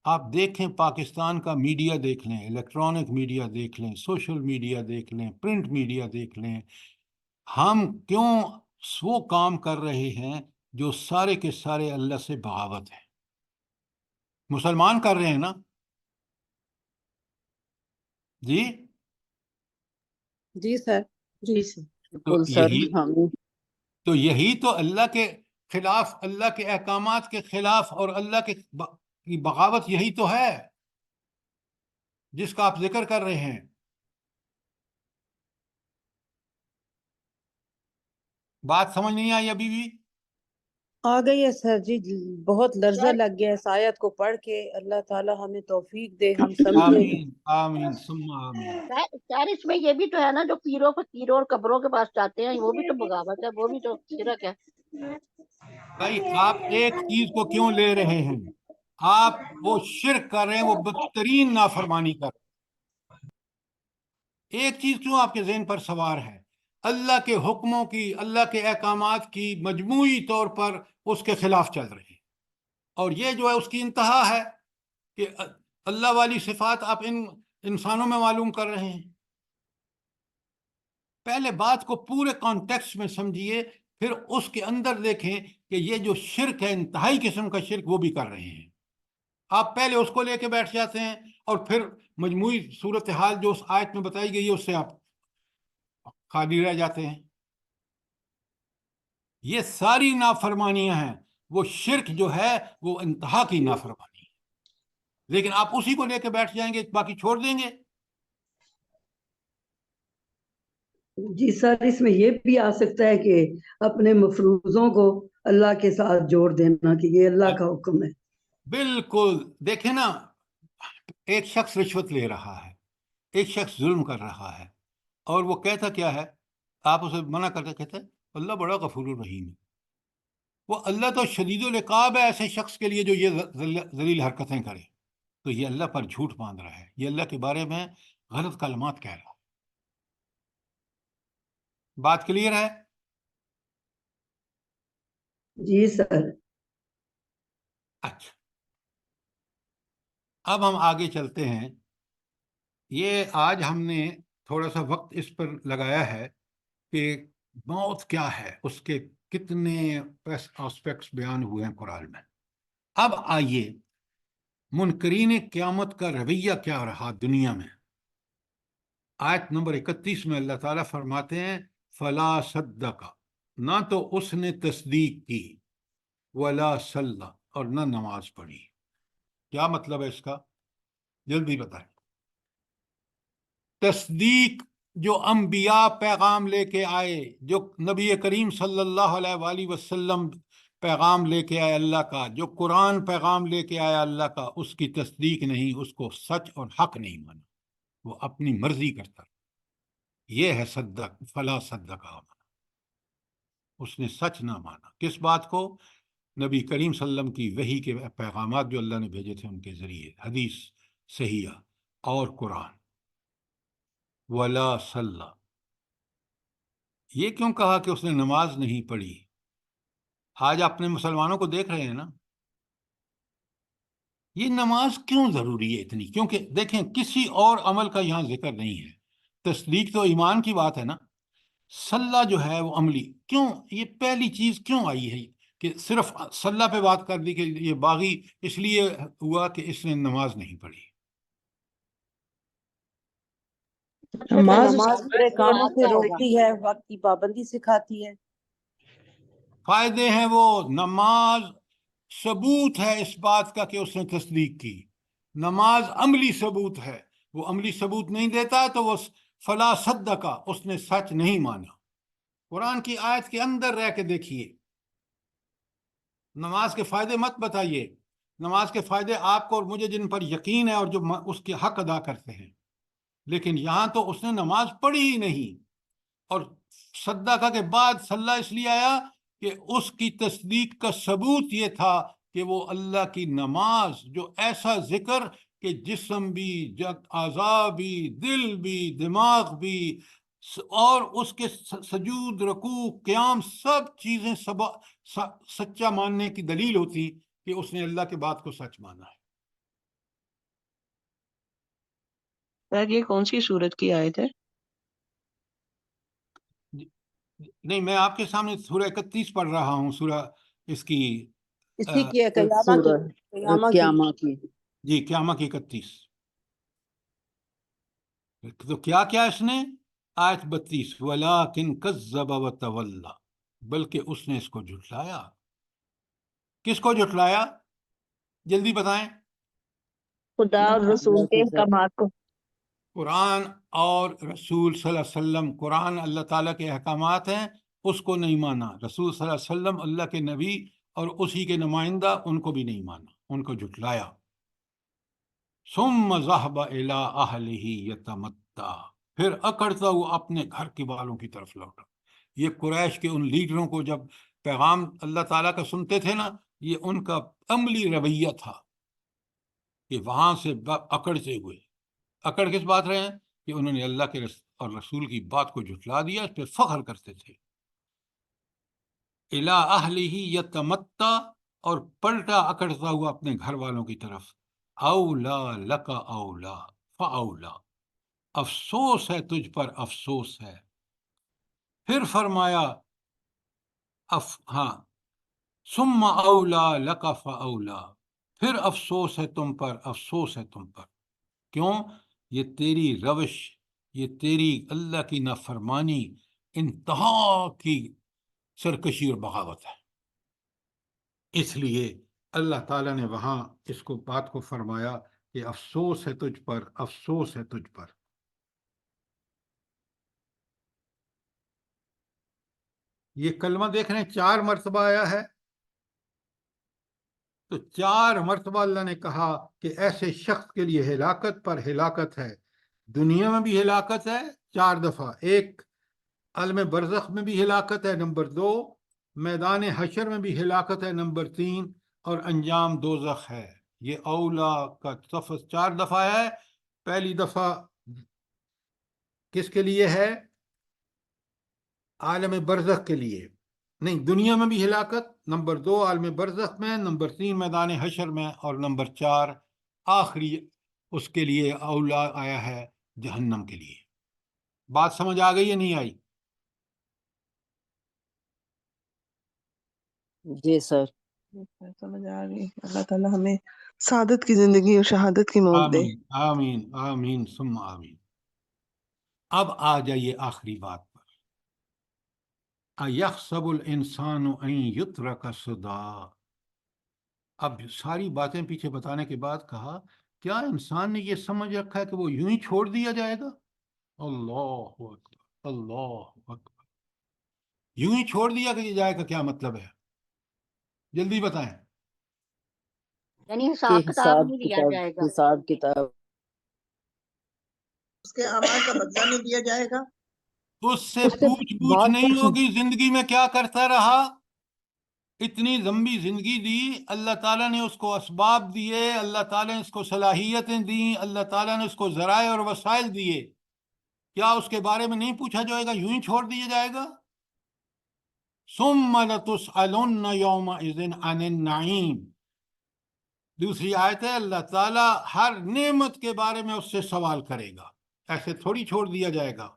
[SPEAKER 1] آپ دیکھیں، پاکستان کا میڈیا دیکھ لیں، الیکٹرانک میڈیا دیکھ لیں، سوشل میڈیا دیکھ لیں، پرنٹ میڈیا دیکھ لیں، ہم کیوں وہ کام کر رہے ہیں جو سارے کے سارے اللہ سے بغاوت ہیں. مسلمان کر رہے ہیں نا جی؟
[SPEAKER 9] جی سر جی.
[SPEAKER 1] تو
[SPEAKER 5] بالکل سر
[SPEAKER 1] یہی تو اللہ کے خلاف، اللہ کے احکامات کے خلاف اور اللہ کی بغاوت یہی تو ہے جس کا آپ ذکر کر رہے ہیں. بات سمجھ نہیں آئی ابھی بھی؟
[SPEAKER 9] آ گئی ہے سر جی. بہت لرزہ لگ گیا اس آیت کو پڑھ کے. اللہ تعالی ہمیں توفیق دے، ہم سمجھے.
[SPEAKER 1] آمین آمین ثم آمین.
[SPEAKER 2] سر اس میں یہ بھی تو ہے نا، جو پیروں اور قبروں کے پاس جاتے ہیں وہ بھی تو بغاوت ہے، وہ بھی تو شرک ہے.
[SPEAKER 1] بھائی آپ ایک چیز کو کیوں لے رہے ہیں؟ آپ وہ شرک کر رہے ہیں، وہ بدترین نافرمانی کر رہے ہیں. ایک چیز کیوں آپ کے ذہن پر سوار ہے؟ اللہ کے حکموں کی، اللہ کے احکامات کی مجموعی طور پر اس کے خلاف چل رہے ہیں، اور یہ جو ہے اس کی انتہا ہے کہ اللہ والی صفات آپ ان انسانوں میں معلوم کر رہے ہیں. پہلے بات کو پورے کانٹیکسٹ میں سمجھیے، پھر اس کے اندر دیکھیں کہ یہ جو شرک ہے، انتہائی قسم کا شرک، وہ بھی کر رہے ہیں. آپ پہلے اس کو لے کے بیٹھ جاتے ہیں اور پھر مجموعی صورتحال جو اس آیت میں بتائی گئی ہے اس سے آپ خالی رہ جاتے ہیں. یہ ساری نافرمانیاں ہیں. وہ شرک جو ہے وہ انتہا کی نافرمانی ہے، لیکن آپ اسی کو لے کے بیٹھ جائیں گے، باقی چھوڑ دیں گے.
[SPEAKER 10] جی سر اس میں یہ بھی آ سکتا ہے کہ اپنے مفروضوں کو اللہ کے ساتھ جوڑ دینا کہ یہ اللہ کا حکم ہے.
[SPEAKER 1] بالکل. دیکھیں نا، ایک شخص رشوت لے رہا ہے، ایک شخص ظلم کر رہا ہے اور وہ کہتا کیا ہے، آپ اسے منع کرتے کہتے ہیں اللہ بڑا غفور الرحیم ہے. وہ اللہ تو شدید العقاب ہے ایسے شخص کے لیے جو یہ ذلیل حرکتیں کرے. تو یہ اللہ پر جھوٹ باندھ رہا ہے، یہ اللہ کے بارے میں غلط کلمات کہہ رہا ہے. بات کلیئر ہے؟
[SPEAKER 10] جی سر.
[SPEAKER 1] اچھا، اب ہم آگے چلتے ہیں. یہ آج ہم نے تھوڑا سا وقت اس پر لگایا ہے کہ موت کیا ہے، اس کے کتنے آسپیکٹس بیان ہوئے ہیں قرآن میں. اب آئیے منکرین قیامت کا رویہ کیا رہا دنیا میں. آیت نمبر 31 میں اللہ تعالیٰ فرماتے ہیں فلا صدق، نہ تو اس نے تصدیق کی، ولا صلی، اور نہ نماز پڑھی. کیا مطلب ہے اس کا؟ جلدی بتائیں. تصدیق جو انبیاء پیغام لے کے آئے، جو نبی کریم صلی اللہ علیہ وآلہ وسلم پیغام لے کے آئے اللہ کا، جو قرآن پیغام لے کے آیا اللہ کا، اس کی تصدیق نہیں، اس کو سچ اور حق نہیں مانا، وہ اپنی مرضی کرتا. یہ ہے صدق، فلا صدق، اس نے سچ نہ مانا. کس بات کو؟ نبی کریم صلی اللہ علیہ وسلم کی وحی کے پیغامات جو اللہ نے بھیجے تھے ان کے ذریعے، حدیث صحیحہ اور قرآن. ولا صلی، یہ کیوں کہا کہ اس نے نماز نہیں پڑھی؟ آج اپنے مسلمانوں کو دیکھ رہے ہیں نا، یہ نماز کیوں ضروری ہے اتنی؟ کیونکہ دیکھیں کسی اور عمل کا یہاں ذکر نہیں ہے. تصدیق تو ایمان کی بات ہے نا، صلہ جو ہے وہ عملی. کیوں یہ پہلی چیز کیوں آئی ہے کہ صرف صلہ پہ بات کر دی کہ یہ باغی اس لیے ہوا کہ اس نے نماز نہیں پڑھی؟
[SPEAKER 3] نماز
[SPEAKER 9] نماز برے کاموں سے روکتی ہے، وقت کی پابندی سکھاتی ہے.
[SPEAKER 1] فائدے ہیں وہ. نماز ثبوت ہے اس بات کا کہ اس نے تصدیق کی. نماز عملی ثبوت ہے. وہ عملی ثبوت نہیں دیتا تو وہ فلا صدق، اس نے سچ نہیں مانا. قرآن کی آیت کے اندر رہ کے دیکھیے. نماز کے فائدے مت بتائیے، نماز کے فائدے آپ کو اور مجھے جن پر یقین ہے اور جو اس کے حق ادا کرتے ہیں. لیکن یہاں تو اس نے نماز پڑھی ہی نہیں. اور صدقہ کے بعد صلی اس لیے آیا کہ اس کی تصدیق کا ثبوت یہ تھا کہ وہ اللہ کی نماز، جو ایسا ذکر کہ جسم بھی، اعضاء بھی، دل بھی، دماغ بھی، اور اس کے سجود، رکوع، قیام، سب چیزیں سچا ماننے کی دلیل ہوتی کہ اس نے اللہ کے بات کو سچ مانا ہے.
[SPEAKER 3] سر یہ کون سی سورت کی آیت ہے؟
[SPEAKER 1] نہیں، میں آپ کے سامنے سورہ 31 پڑھ رہا ہوں، سورہ اس کی
[SPEAKER 9] اسی کی ہے، قیامہ کی.
[SPEAKER 5] سورہ
[SPEAKER 9] قیامہ کی.
[SPEAKER 5] قیامہ کی.
[SPEAKER 1] جی، قیامہ کی 31. تو کیا کیا اس نے؟ آیت 32 وَلَٰكِنْ كَذَّبَ وَتَوَلَّى، بلکہ اس نے اس کو جھٹلایا. کس کو جھٹلایا؟ جلدی بتائیں.
[SPEAKER 2] خدا اور رسول کے احکامات کو.
[SPEAKER 1] قرآن اور رسول صلی اللہ علیہ وسلم. قرآن اللہ تعالیٰ کے احکامات ہیں، اس کو نہیں مانا. رسول صلی اللہ علیہ وسلم اللہ کے نبی اور اسی کے نمائندہ، ان کو بھی نہیں مانا، ان کو جھٹلایا. ثم ذهب الى اهله يتمتع، پھر اکڑتا ہوا اپنے گھر کے والوں کی طرف لوٹا. یہ قریش کے ان لیڈروں کو جب پیغام اللہ تعالیٰ کا سنتے تھے نا، یہ ان کا عملی رویہ تھا کہ وہاں سے اکڑتے ہوئے. اکڑ کس بات رہے ہیں؟ کہ انہوں نے اللہ کے اور رسول کی بات کو جھٹلا دیا، اس پہ فخر کرتے تھے. الى اہلہ یتمتع، اور پلٹا اکڑتا ہوا اپنے گھر والوں کی طرف. اولا لک اولا فاولا، افسوس ہے تجھ پر، افسوس ہے. پھر فرمایا ہاں ثم اولا لک فاولا، پھر افسوس ہے تم پر، افسوس ہے تم پر. کیوں؟ یہ تیری روش، یہ تیری اللہ کی نافرمانی انتہا کی سرکشی اور بغاوت ہے. اس لیے اللہ تعالیٰ نے وہاں اس کو بات کو فرمایا کہ افسوس ہے تجھ پر، افسوس ہے تجھ پر. یہ کلمہ دیکھ رہے ہیں 4 مرتبہ آیا ہے. تو 4 مرتبہ اللہ نے کہا کہ ایسے شخص کے لیے ہلاکت پر ہلاکت ہے دنیا میں بھی ہلاکت ہے 4 دفعہ، ایک عالم برزخ میں بھی ہلاکت ہے نمبر 2، میدان حشر میں بھی ہلاکت ہے نمبر 3، اور انجام دوزخ ہے۔ یہ اولا کا لفظ 4 دفعہ ہے۔ پہلی دفعہ کس کے لیے ہے؟ عالم برزخ کے لیے، نہیں، دنیا میں بھی ہلاکت، نمبر 2 عالم برزخ میں، نمبر 3 میدان حشر میں، اور نمبر 4 آخری اس کے لیے اولا آیا ہے جہنم کے لیے۔ بات سمجھ آ گئی یا نہیں آئی؟
[SPEAKER 5] جی سر۔
[SPEAKER 6] سمجھ آ گئی۔ اللہ تعالیٰ ہمیں سعادت کی زندگی اور شہادت کی موت دے۔
[SPEAKER 1] آمین آمین آمین ثم آمین۔ اب آ جائیے آخری بات پر، اَيَحْسَبُ الْإِنسَانُ أَن يُتْرَكَ سُدًى۔ اب ساری باتیں پیچھے بتانے کے بعد کہا، کیا انسان نے یہ سمجھ رکھا ہے کہ وہ یوں ہی چھوڑ دیا جائے گا؟ اللہ اکبر، اللہ اکبر۔ یوں ہی چھوڑ دیا کہ جائے گا، کیا مطلب ہے؟ جلدی بتائیں۔
[SPEAKER 2] یعنی
[SPEAKER 5] کہ
[SPEAKER 2] حساب کتاب
[SPEAKER 5] حساب
[SPEAKER 2] نہیں لیا
[SPEAKER 5] کتاب
[SPEAKER 2] جائے گا۔
[SPEAKER 5] حساب کتاب
[SPEAKER 6] اس کے اعمال کا بدلہ نہیں دیا جائے گا۔
[SPEAKER 1] اس سے
[SPEAKER 4] اس سے
[SPEAKER 1] پوچھ
[SPEAKER 4] بہت
[SPEAKER 1] نہیں
[SPEAKER 4] کچھ
[SPEAKER 1] ہوگی زندگی میں کیا کرتا رہا، اتنی لمبی زندگی دی، اللہ تعالیٰ نے اس کو اسباب دیے، اللہ تعالیٰ نے اس کو صلاحیتیں دیں، اللہ تعالیٰ نے اس کو ذرائع اور وسائل دیے، کیا اس کے بارے میں نہیں پوچھا جائے گا، یوں ہی چھوڑ دیا جائے گا؟ ثم لتسألن یومئذ عن النعیم۔ دوسری آیت ہے، اللہ تعالیٰ ہر نعمت کے بارے میں اس سے سوال کرے گا، ایسے تھوڑی چھوڑ دیا جائے گا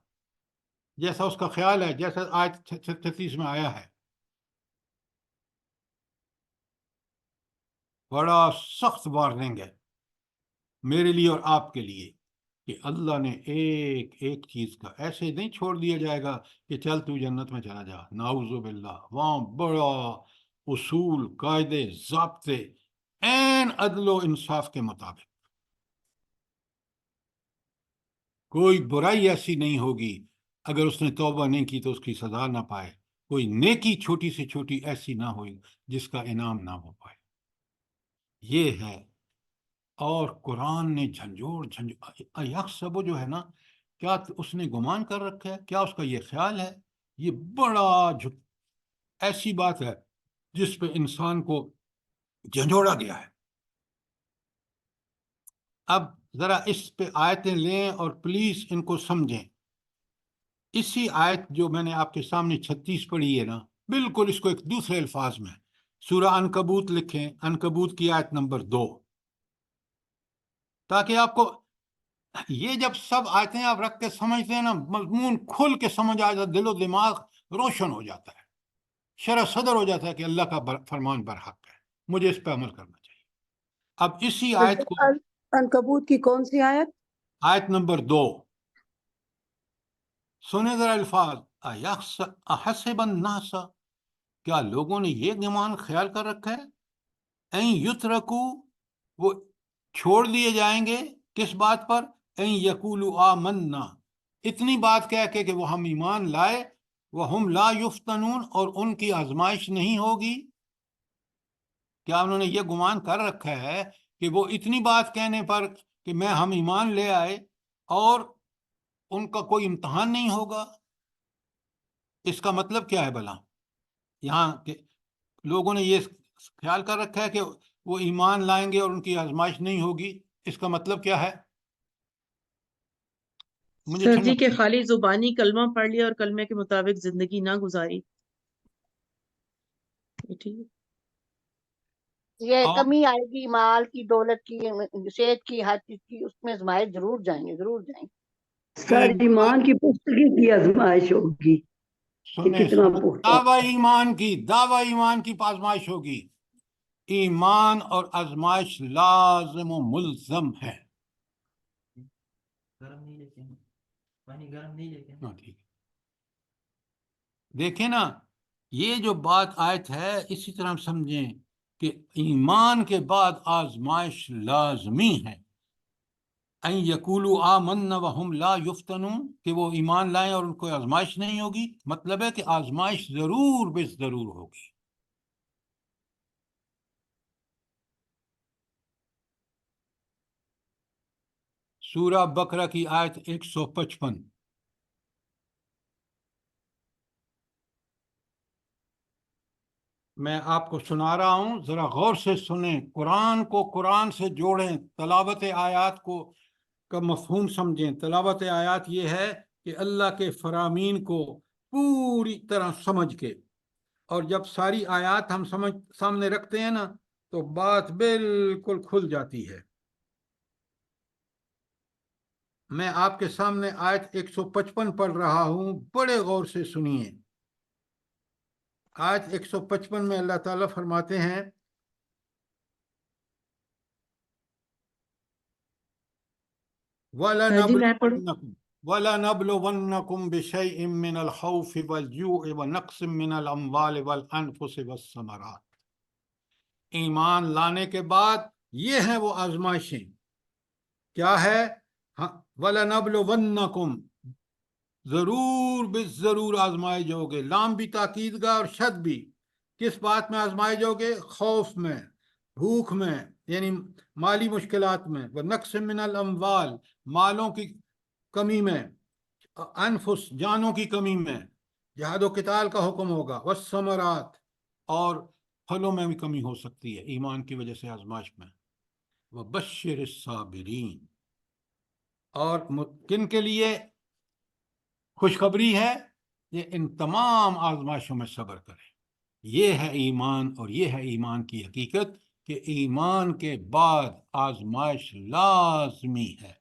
[SPEAKER 1] جیسا اس کا خیال ہے، جیسا آیت 36 میں آیا ہے۔ بڑا سخت وارننگ ہے میرے لیے اور آپ کے لیے کہ اللہ نے ایک ایک چیز کا ایسے نہیں چھوڑ دیا جائے گا کہ چل تو جنت میں چلا جا، نعوذ باللہ۔ وہاں بڑا اصول، قاعدے، ضابطے، عین عدل و انصاف کے مطابق، کوئی برائی ایسی نہیں ہوگی اگر اس نے توبہ نہیں کی تو اس کی سزا نہ پائے، کوئی نیکی چھوٹی سے چھوٹی ایسی نہ ہوئی جس کا انعام نہ ہو پائے۔ یہ ہے، اور قرآن نے یکسب جو ہے نا، کیا اس نے گمان کر رکھا ہے، کیا اس کا یہ خیال ہے؟ یہ بڑا ایسی بات ہے جس پہ انسان کو جھنجھوڑا گیا ہے۔ اب ذرا اس پہ آیتیں لیں اور پلیز ان کو سمجھیں۔ اسی آیت جو میں نے آپ کے سامنے 36 پڑھی ہے نا، بالکل اس کو ایک دوسرے الفاظ میں سورہ عنکبوت لکھیں، عنکبوت کی آیت نمبر 2، تاکہ آپ کو یہ جب سب آیتیں آپ رکھ کے سمجھتے ہیں نا، مضمون کھل کے سمجھ آ جاتا، دل و دماغ روشن ہو جاتا ہے، شرح صدر ہو جاتا ہے کہ اللہ کا فرمان برحق ہے، مجھے اس پہ عمل کرنا چاہیے۔ اب اسی آیت کو،
[SPEAKER 9] عنکبوت کی کون سی آیت؟
[SPEAKER 1] آیت نمبر 2 سنیں ذرا الفاظ، احسب الناس، کیا لوگوں نے یہ گمان خیال کر رکھا ہے، این یترکو، وہ چھوڑ دیے جائیں گے کس بات پر، این یقولوا آمنا، اتنی بات کہہ کے کہ وہ ہم ایمان لائے، وہم لا یفتنون، اور ان کی آزمائش نہیں ہوگی۔ کیا انہوں نے یہ گمان کر رکھا ہے کہ وہ اتنی بات کہنے پر کہ میں ہم ایمان لے آئے اور ان کا کوئی امتحان نہیں ہوگا؟ اس کا مطلب کیا ہے بھلا؟ یہاں کہ لوگوں نے یہ خیال کر رکھا ہے کہ وہ ایمان لائیں گے اور ان کی آزمائش نہیں ہوگی، اس کا مطلب کیا ہے؟ مجھے
[SPEAKER 3] سر
[SPEAKER 1] ٹھنڈا
[SPEAKER 3] جی کہ
[SPEAKER 1] بتائیں۔
[SPEAKER 3] خالی زبانی کلمہ پڑھ لیا اور کلمے کے مطابق زندگی نہ گزاری، یہ ٹھیک ہے؟
[SPEAKER 2] یہ
[SPEAKER 1] اور
[SPEAKER 2] کمی آئے گی مال کی، دولت کی، صحت کی، ہر چیز کی، اس میں آزمائش ضرور جائیں گے، ضرور جائیں گے۔
[SPEAKER 10] سر ایمان کی پختگی کی آزمائش ہوگی کہ
[SPEAKER 1] سنیں
[SPEAKER 10] کتنا پختہ
[SPEAKER 1] دعوی ایمان کی آزمائش ہوگی۔ ایمان اور آزمائش لازم و ملزم ہے۔ ہاں، ٹھیک ہے۔ دیکھیں نا، یہ جو بات آیت ہے اسی طرح ہم سمجھیں کہ ایمان کے بعد آزمائش لازمی ہے۔ ان یقولوا آمنا وہم لا یفتنون، کہ وہ ایمان لائیں اور ان کو آزمائش نہیں ہوگی، مطلب ہے کہ آزمائش ضرور بے ضرور ہوگی۔ سورہ بقرہ کی آیت 155۔ میں آپ کو سنا رہا ہوں، ذرا غور سے سنیں، قرآن کو قرآن سے جوڑیں، تلاوت آیات کا مفہوم سمجھیں۔ تلاوت آیات یہ ہے کہ اللہ کے فرامین کو پوری طرح سمجھ کے، اور جب ساری آیات ہم سامنے رکھتے ہیں نا تو بات بالکل کھل جاتی ہے۔ میں آپ کے سامنے آیت 155 پڑھ رہا ہوں، بڑے غور سے سنیے۔ آیت 155 میں اللہ تعالیٰ فرماتے ہیں
[SPEAKER 3] جی میں پڑھوں؟
[SPEAKER 1] وَلَنَبْلُوَنَّكُمْ بِشَيْءٍ مِّنَ الْخَوْفِ وَالْجُوعِ وَنَقْصٍ مِّنَ الْأَمْوَالِ وَالْأَنفُسِ وَالثَّمَرَاتِ۔ ایمان لانے کے بعد یہ ہیں وہ آزمائشیں۔ کیا ہے؟ وَلَنَبْلُوَنَّكُمْ، ضرور ضرور آزمائے جاؤ گے، لام بھی تاکید گا اور شد بھی۔ کس بات میں آزمائے جاؤ گے؟ خوف میں، بھوک میں، یعنی مالی مشکلات میں، وَنَقْصٍ مِّنَ الْأَمْوَالِ، مالوں کی کمی میں، انفس، جانوں کی کمی میں، جہاد و قتال کا حکم ہوگا، والثمرات، اور پھلوں میں بھی کمی ہو سکتی ہے ایمان کی وجہ سے آزمائش میں۔ وَبَشِّرِ الصَّابِرِينَ، اور کن کے لیے خوشخبری ہے؟ یہ ان تمام آزمائشوں میں صبر کریں۔ یہ ہے ایمان، اور یہ ہے ایمان کی حقیقت کہ ایمان کے بعد آزمائش لازمی ہے۔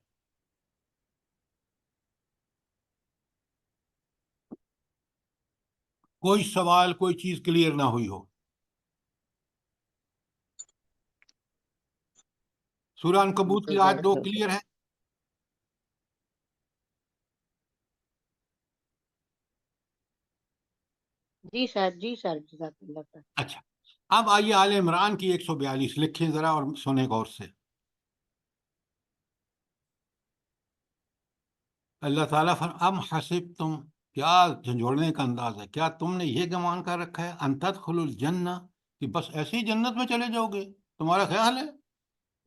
[SPEAKER 1] کوئی سوال، کوئی چیز کلیئر نہ ہوئی ہو؟ سورہ عنکبوت کی آیت 2 کلیئر ہے؟
[SPEAKER 2] جی سر، جی سر، جزاک اللہ خیر۔
[SPEAKER 1] اچھا، اب آئیے آل عمران کی 142 لکھیں ذرا اور سنیں غور سے۔ اللہ تعالیٰ ام حسبتم، کیا جھنجھوڑنے کا انداز ہے، کیا تم نے یہ گمان کر رکھا ہے ان تدخلوا الجنہ، کہ بس ایسے ہی جنت میں چلے جاؤ گے، تمہارا خیال ہے؟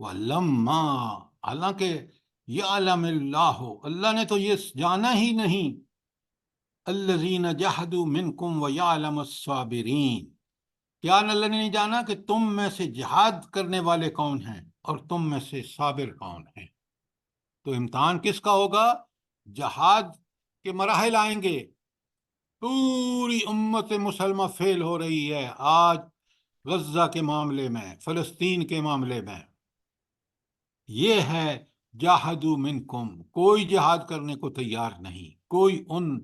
[SPEAKER 1] وَلَمَّا، حالانکہ یعلم اللہ، اللہ نے تو یہ جانا ہی نہیں، الذین جاہدوا منکم ویعلم الصابرین، کیا اللہ نے نہیں جانا کہ تم میں سے جہاد کرنے والے کون ہیں اور تم میں سے صابر کون ہیں۔ تو امتحان کس کا ہوگا؟ جہاد کے مراحل آئیں گے، پوری امت مسلمہ فیل ہو رہی ہے آج غزہ کے معاملے میں، فلسطین کے معاملے میں۔ یہ ہے جاہدوا منکم، کوئی جہاد کرنے کو تیار نہیں، کوئی ان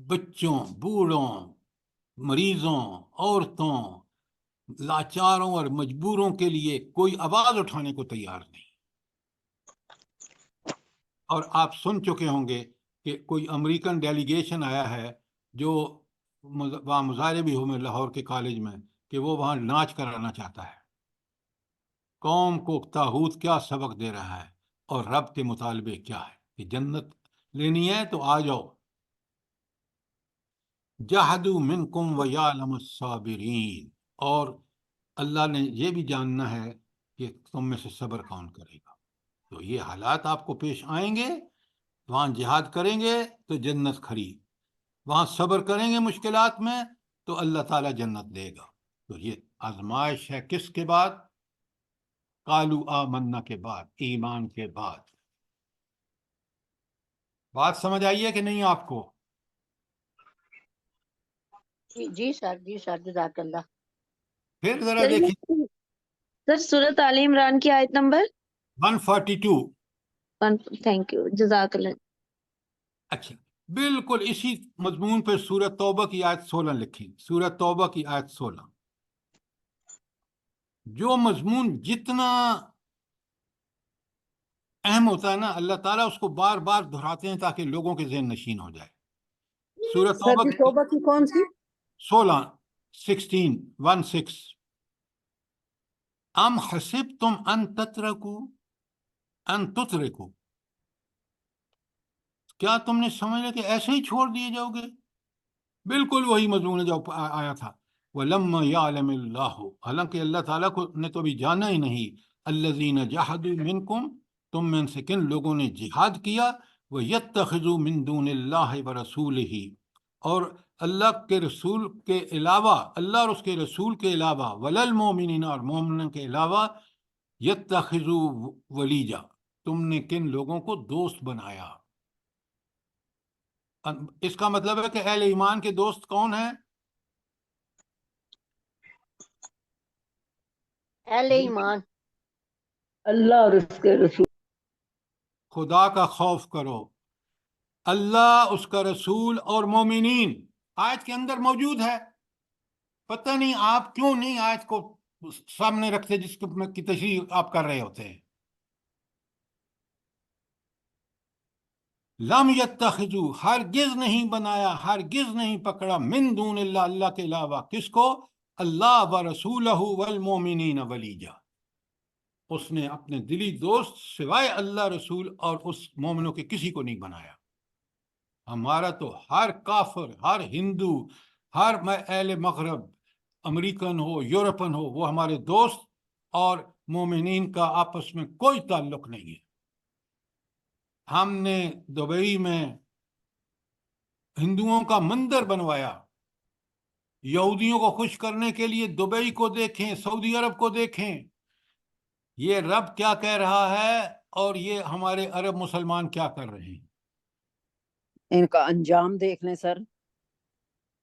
[SPEAKER 1] بچوں، بوڑھوں، مریضوں، عورتوں، لاچاروں اور مجبوروں کے لیے کوئی آواز اٹھانے کو تیار نہیں۔ اور آپ سن چکے ہوں گے کہ کوئی امریکن ڈیلیگیشن آیا ہے جو وہاں مظاہرے بھی ہوئے لاہور کے کالج میں، کہ وہ وہاں ناچ کرانا چاہتا ہے۔ قوم کو طاغوت کیا سبق دے رہا ہے اور رب کے مطالبے کیا ہے کہ جنت لینی ہے تو آ جاؤ۔ جاہدوا منکم ویعلم الصابرین، اور اللہ نے یہ بھی جاننا ہے کہ تم میں سے صبر کون کرے گا۔ تو یہ حالات آپ کو پیش آئیں گے، وہاں جہاد کریں گے تو جنت کھری، وہاں صبر کریں گے مشکلات میں تو اللہ تعالیٰ جنت دے گا۔ تو یہ آزمائش ہے کس کے بعد؟ قالوا آمنا کے بعد، ایمان کے بعد۔ بات سمجھ آئی ہے کہ نہیں آپ کو؟
[SPEAKER 2] جی سر، جی سر، جزاک اللہ۔
[SPEAKER 1] پھر ذرا دیکھیں
[SPEAKER 7] سر سورۃ آل عمران کی آیت نمبر
[SPEAKER 1] 142۔
[SPEAKER 7] تھینک یو، جزاک اللہ۔
[SPEAKER 1] اچھا، بالکل اسی مضمون پہ سورۃ توبہ کی آیت 16 لکھی، سورۃ توبہ کی آیت 16۔ جو مضمون جتنا اہم ہوتا ہے نا، اللہ تعالیٰ اس کو بار بار دہراتے ہیں تاکہ لوگوں کے ذہن نشین ہو جائے۔ سورۃ
[SPEAKER 9] سر
[SPEAKER 1] توبہ
[SPEAKER 9] جی توبہ کی کون سی؟
[SPEAKER 1] 16 ام حسبتم ان تترکوا، کیا تم نے سمجھ لیا کہ ایسے ہی چھوڑ دیے جاؤ گے؟ بالکل وہی مضمون ہے جو آیا تھا، وَلَمَّا يَعْلَمِ اللَّهُ، حالانکہ اللہ تعالیٰ کو نے تو بھی جانا ہی نہیں، الَّذِينَ جَاهَدُوا مِنْكُمْ، تم میں سے کن لوگوں نے جہاد کیا وَيَتَّخِذُوا مِن دُونِ اللَّهِ وَرَسُولِهِ، اور اللہ کے رسول کے علاوہ، اللہ اور اس کے رسول کے علاوہ، وَلَلْمُؤْمِنِينَ، اور مومنوں کے علاوہ، يَتَّخِذُوا وَلِيجًا، تم نے کن لوگوں کو دوست بنایا۔ اس کا مطلب ہے کہ اہل ایمان کے دوست کون ہیں؟
[SPEAKER 2] اہل ایمان
[SPEAKER 10] اللہ اور اس کے رسول۔
[SPEAKER 1] خدا کا خوف کرو، اللہ، اس کا رسول اور مومنین آیت کے اندر موجود ہے۔ پتہ نہیں آپ کیوں نہیں آیت کو سامنے رکھتے جس کی تشریح آپ کر رہے ہوتے ہیں۔ لم یتخذوا، ہرگز نہیں بنایا، ہرگز نہیں پکڑا، من دون اللہ، اللہ کے علاوہ، کس کو؟ اللہ و رسولہ والمومنین ولیجا، اس نے اپنے دلی دوست سوائے اللہ، رسول اور اس مومنوں کے کسی کو نہیں بنایا۔ ہمارا تو ہر کافر، ہر ہندو، ہر اہل مغرب، امریکن ہو، یورپن ہو، وہ ہمارے دوست، اور مومنین کا آپس میں کوئی تعلق نہیں ہے۔ ہم نے دبئی میں ہندوؤں کا مندر بنوایا، یہودیوں کو خوش کرنے کے لیے دبئی کو دیکھیں، سعودی عرب کو دیکھیں، یہ رب کیا کہہ رہا ہے اور یہ ہمارے عرب مسلمان کیا کر رہے ہیں۔
[SPEAKER 5] ان کا انجام دیکھ لیں سر۔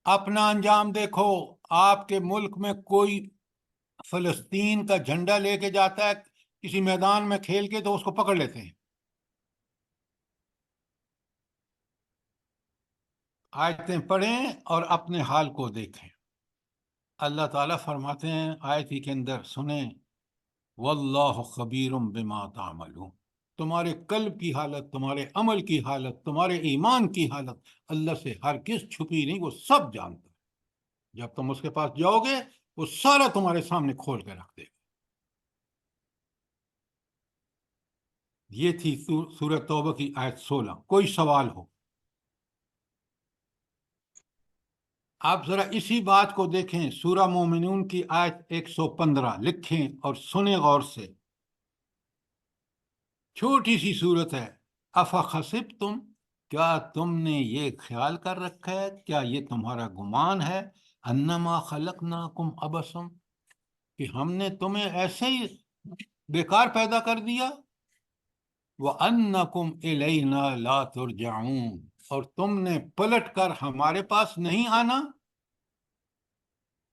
[SPEAKER 1] اپنا انجام دیکھو۔ آپ کے ملک میں کوئی فلسطین کا جھنڈا لے کے جاتا ہے کسی میدان میں کھیل کے تو اس کو پکڑ لیتے ہیں۔ آیتیں پڑھیں اور اپنے حال کو دیکھیں۔ اللہ تعالیٰ فرماتے ہیں آیت ہی کے اندر، سنیں، واللہ خبیر بما تعملون، تمہارے قلب کی حالت، تمہارے عمل کی حالت، تمہارے ایمان کی حالت اللہ سے ہرگز چھپی نہیں، وہ سب جانتا ہے۔ جب تم اس کے پاس جاؤ گے وہ سارا تمہارے سامنے کھول کے رکھ دے گا۔ یہ تھی سورہ توبہ کی آیت 16۔ کوئی سوال ہو؟ آپ ذرا اسی بات کو دیکھیں، سورہ مومنون کی آیت 115 لکھیں اور سنیں غور سے، چھوٹی سی صورت ہے۔ افخسبتم، کیا تم نے یہ خیال کر رکھا ہے، کیا یہ تمہارا گمان ہے، انما خلقناکم عبثا، کہ ہم نے تمہیں ایسے ہی بیکار پیدا کر دیا، وَأَنَّكُمْ إِلَيْنَا لَا تُرْجَعُونَ، اور تم نے پلٹ کر ہمارے پاس نہیں آنا۔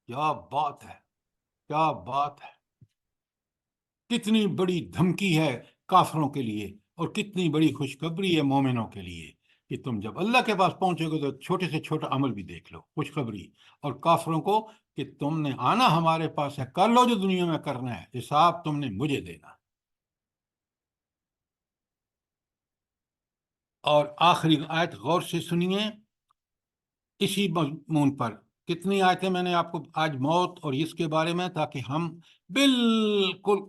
[SPEAKER 1] کیا بات ہے، کیا بات ہے! کتنی بڑی دھمکی ہے کافروں کے لیے اور کتنی بڑی خوشخبری ہے مومنوں کے لیے کہ تم جب اللہ کے پاس پہنچو گے تو چھوٹے سے چھوٹا عمل بھی دیکھ لو، خوشخبری، اور کافروں کو کہ تم نے آنا ہمارے پاس ہے، کر لو جو دنیا میں کرنا ہے، حساب تم نے مجھے دینا۔ اور آخری آیت غور سے سنیے اسی مضمون پر۔ کتنی آیتیں میں نے آپ کو آج موت اور اس کے بارے میں، تاکہ ہم بالکل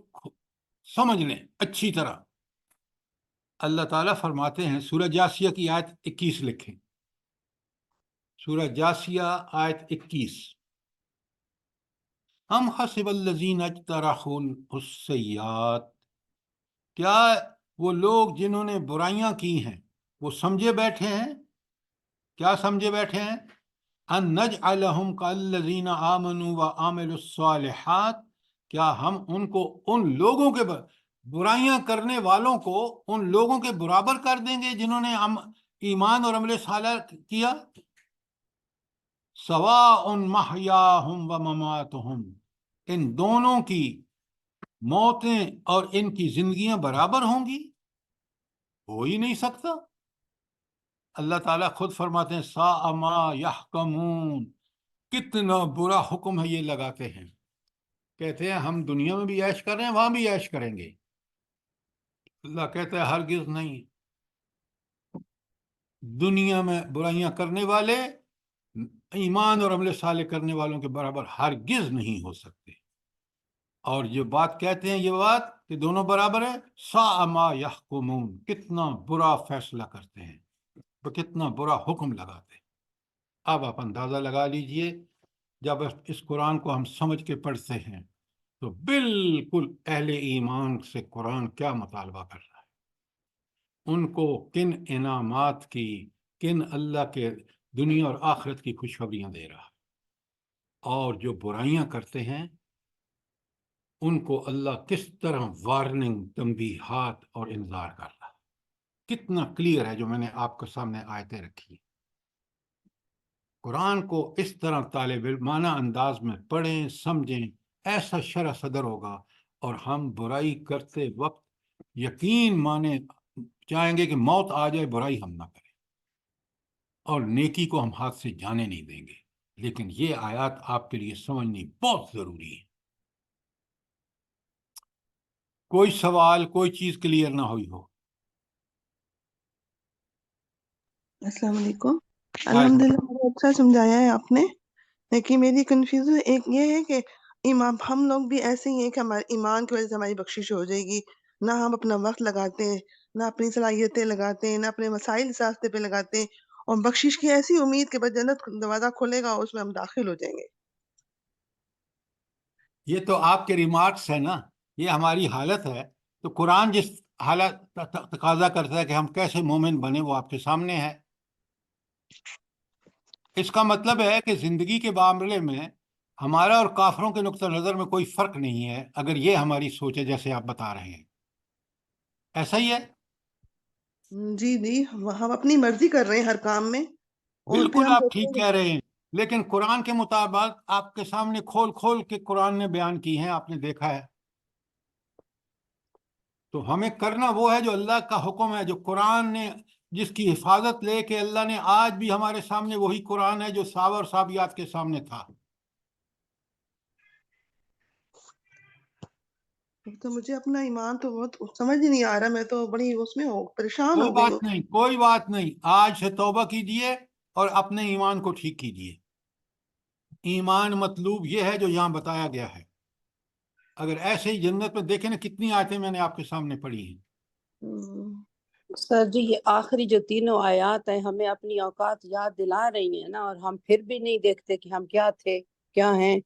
[SPEAKER 1] سمجھ لیں اچھی طرح۔ اللہ تعالیٰ فرماتے ہیں، سورہ جاسیہ کی آیت 21 لکھیں، سورہ جاسیہ آیت 21، ام حسب الذین اجترحوا السیئات، کیا وہ لوگ جنہوں نے برائیاں کی ہیں وہ سمجھے بیٹھے ہیں، کیا سمجھے بیٹھے ہیں، ان نجعلہم کالذین آمنوا وعملوا الصالحات، کیا ہم ان کو، ان لوگوں کے برائیاں کرنے والوں کو ان لوگوں کے برابر کر دیں گے جنہوں نے ایمان اور عمل صالح کیا؟ سواء محیاہم ومماتہم، ان دونوں کی موتیں اور ان کی زندگیاں برابر ہوں گی؟ ہو ہی نہیں سکتا۔ اللہ تعالیٰ خود فرماتے ہیں ساء ما یحکمون، کتنا برا حکم ہے یہ لگاتے ہیں، کہتے ہیں ہم دنیا میں بھی عیش کر رہے ہیں وہاں بھی عیش کریں گے۔ اللہ کہتا ہے ہرگز نہیں، دنیا میں برائیاں کرنے والے ایمان اور عمل صالح کرنے والوں کے برابر ہرگز نہیں ہو سکتے۔ اور جو بات کہتے ہیں یہ بات کہ دونوں برابر ہے، ساء ما یحکمون، کتنا برا فیصلہ کرتے ہیں، کتنا برا حکم لگاتے ہیں۔ اب آپ اندازہ لگا لیجئے جب اس قرآن کو ہم سمجھ کے پڑھتے ہیں تو بالکل اہل ایمان سے قرآن کیا مطالبہ کر رہا ہے۔ ان کو کن انعامات کی، کن اللہ کے دنیا اور آخرت کی خوشخبریاں دے رہا ہے، اور جو برائیاں کرتے ہیں ان کو اللہ کس طرح وارننگ، تنبیہات اور انذار کر رہا ہے۔ کتنا کلیئر ہے جو میں نے آپ کے سامنے آیتیں رکھی ہیں۔ قرآن کو اس طرح طالب علمانہ انداز میں پڑھیں، سمجھیں، ایسا شرح صدر ہوگا، اور ہم برائی کرتے وقت یقین مانے چاہیں گے کہ موت آ جائے، برائی ہم نہ کریں، اور نیکی کو ہم ہاتھ سے جانے نہیں دیں گے۔ لیکن یہ آیات آپ کے لیے سمجھنی بہت ضروری ہے۔ کوئی سوال، کوئی چیز کلیئر نہ ہوئی ہو؟
[SPEAKER 6] السلام علیکم۔ الحمدللہ بہت اچھا سمجھایا ہے آپ نے، لیکن میری کنفیوژن ایک یہ ہے کہ ایمان، ہم لوگ بھی ایسے ہی ہیں کہ ہمارے ایمان کی وجہ سے ہماری بخشش ہو جائے گی، نہ ہم اپنا وقت لگاتے ہیں، نہ اپنی صلاحیتیں لگاتے ہیں، نہ اپنے مسائل اس راستے پہ لگاتے ہیں، اور بخشش کی ایسی امید کہ بس جنت دروازہ کھلے گا اور اس میں ہم داخل ہو جائیں گے۔
[SPEAKER 1] یہ تو آپ کے ریمارکس ہے نا، یہ ہماری حالت ہے۔ تو قرآن جس حالت تقاضا کرتا ہے کہ ہم کیسے مومن بنے، وہ آپ کے سامنے ہے۔ اس کا مطلب ہے کہ زندگی کے معاملے میں ہمارا اور کافروں کے نقطہ نظر میں کوئی فرق نہیں ہے، اگر یہ ہماری سوچ ہے جیسے آپ بتا رہے ہیں۔ ایسا ہی ہے؟
[SPEAKER 6] جی جی، ہم اپنی مرضی کر رہے ہیں ہر کام میں، اور پھر
[SPEAKER 1] بالکل
[SPEAKER 6] ہم
[SPEAKER 1] آپ
[SPEAKER 6] کہتے
[SPEAKER 1] ٹھیک
[SPEAKER 6] ہیں
[SPEAKER 1] کہہ رہے ہیں، لیکن قرآن کے مطابق آپ کے سامنے کھول کھول کے قرآن نے بیان کی ہیں، آپ نے دیکھا ہے۔ تو ہمیں کرنا وہ ہے جو اللہ کا حکم ہے، جو قرآن نے، جس کی حفاظت لے کے اللہ نے آج بھی ہمارے سامنے وہی قرآن ہے جو صحابہ اور صحابیات کے سامنے تھا۔
[SPEAKER 6] تو مجھے اپنا ایمان تو بہت سمجھ ہی نہیں آ رہا، میں تو بڑی اس میں پریشان
[SPEAKER 1] کوئی
[SPEAKER 6] ہو گئی ہوں۔
[SPEAKER 1] بات نہیں، کوئی بات نہیں، آج سے توبہ کیجئے اور اپنے ایمان کو ٹھیک کیجئے۔ ایمان مطلوب یہ ہے جو یہاں بتایا گیا ہے۔ اگر ایسے ہی جنت میں دیکھیں نا، کتنی آیتیں میں نے آپ کے سامنے پڑھی ہیں۔
[SPEAKER 9] سر جی یہ آخری جو تینوں آیات ہیں ہمیں اپنی اوقات یاد دلا رہی ہیں نا، اور ہم پھر بھی نہیں دیکھتے کہ ہم کیا تھے، کیا ہیں۔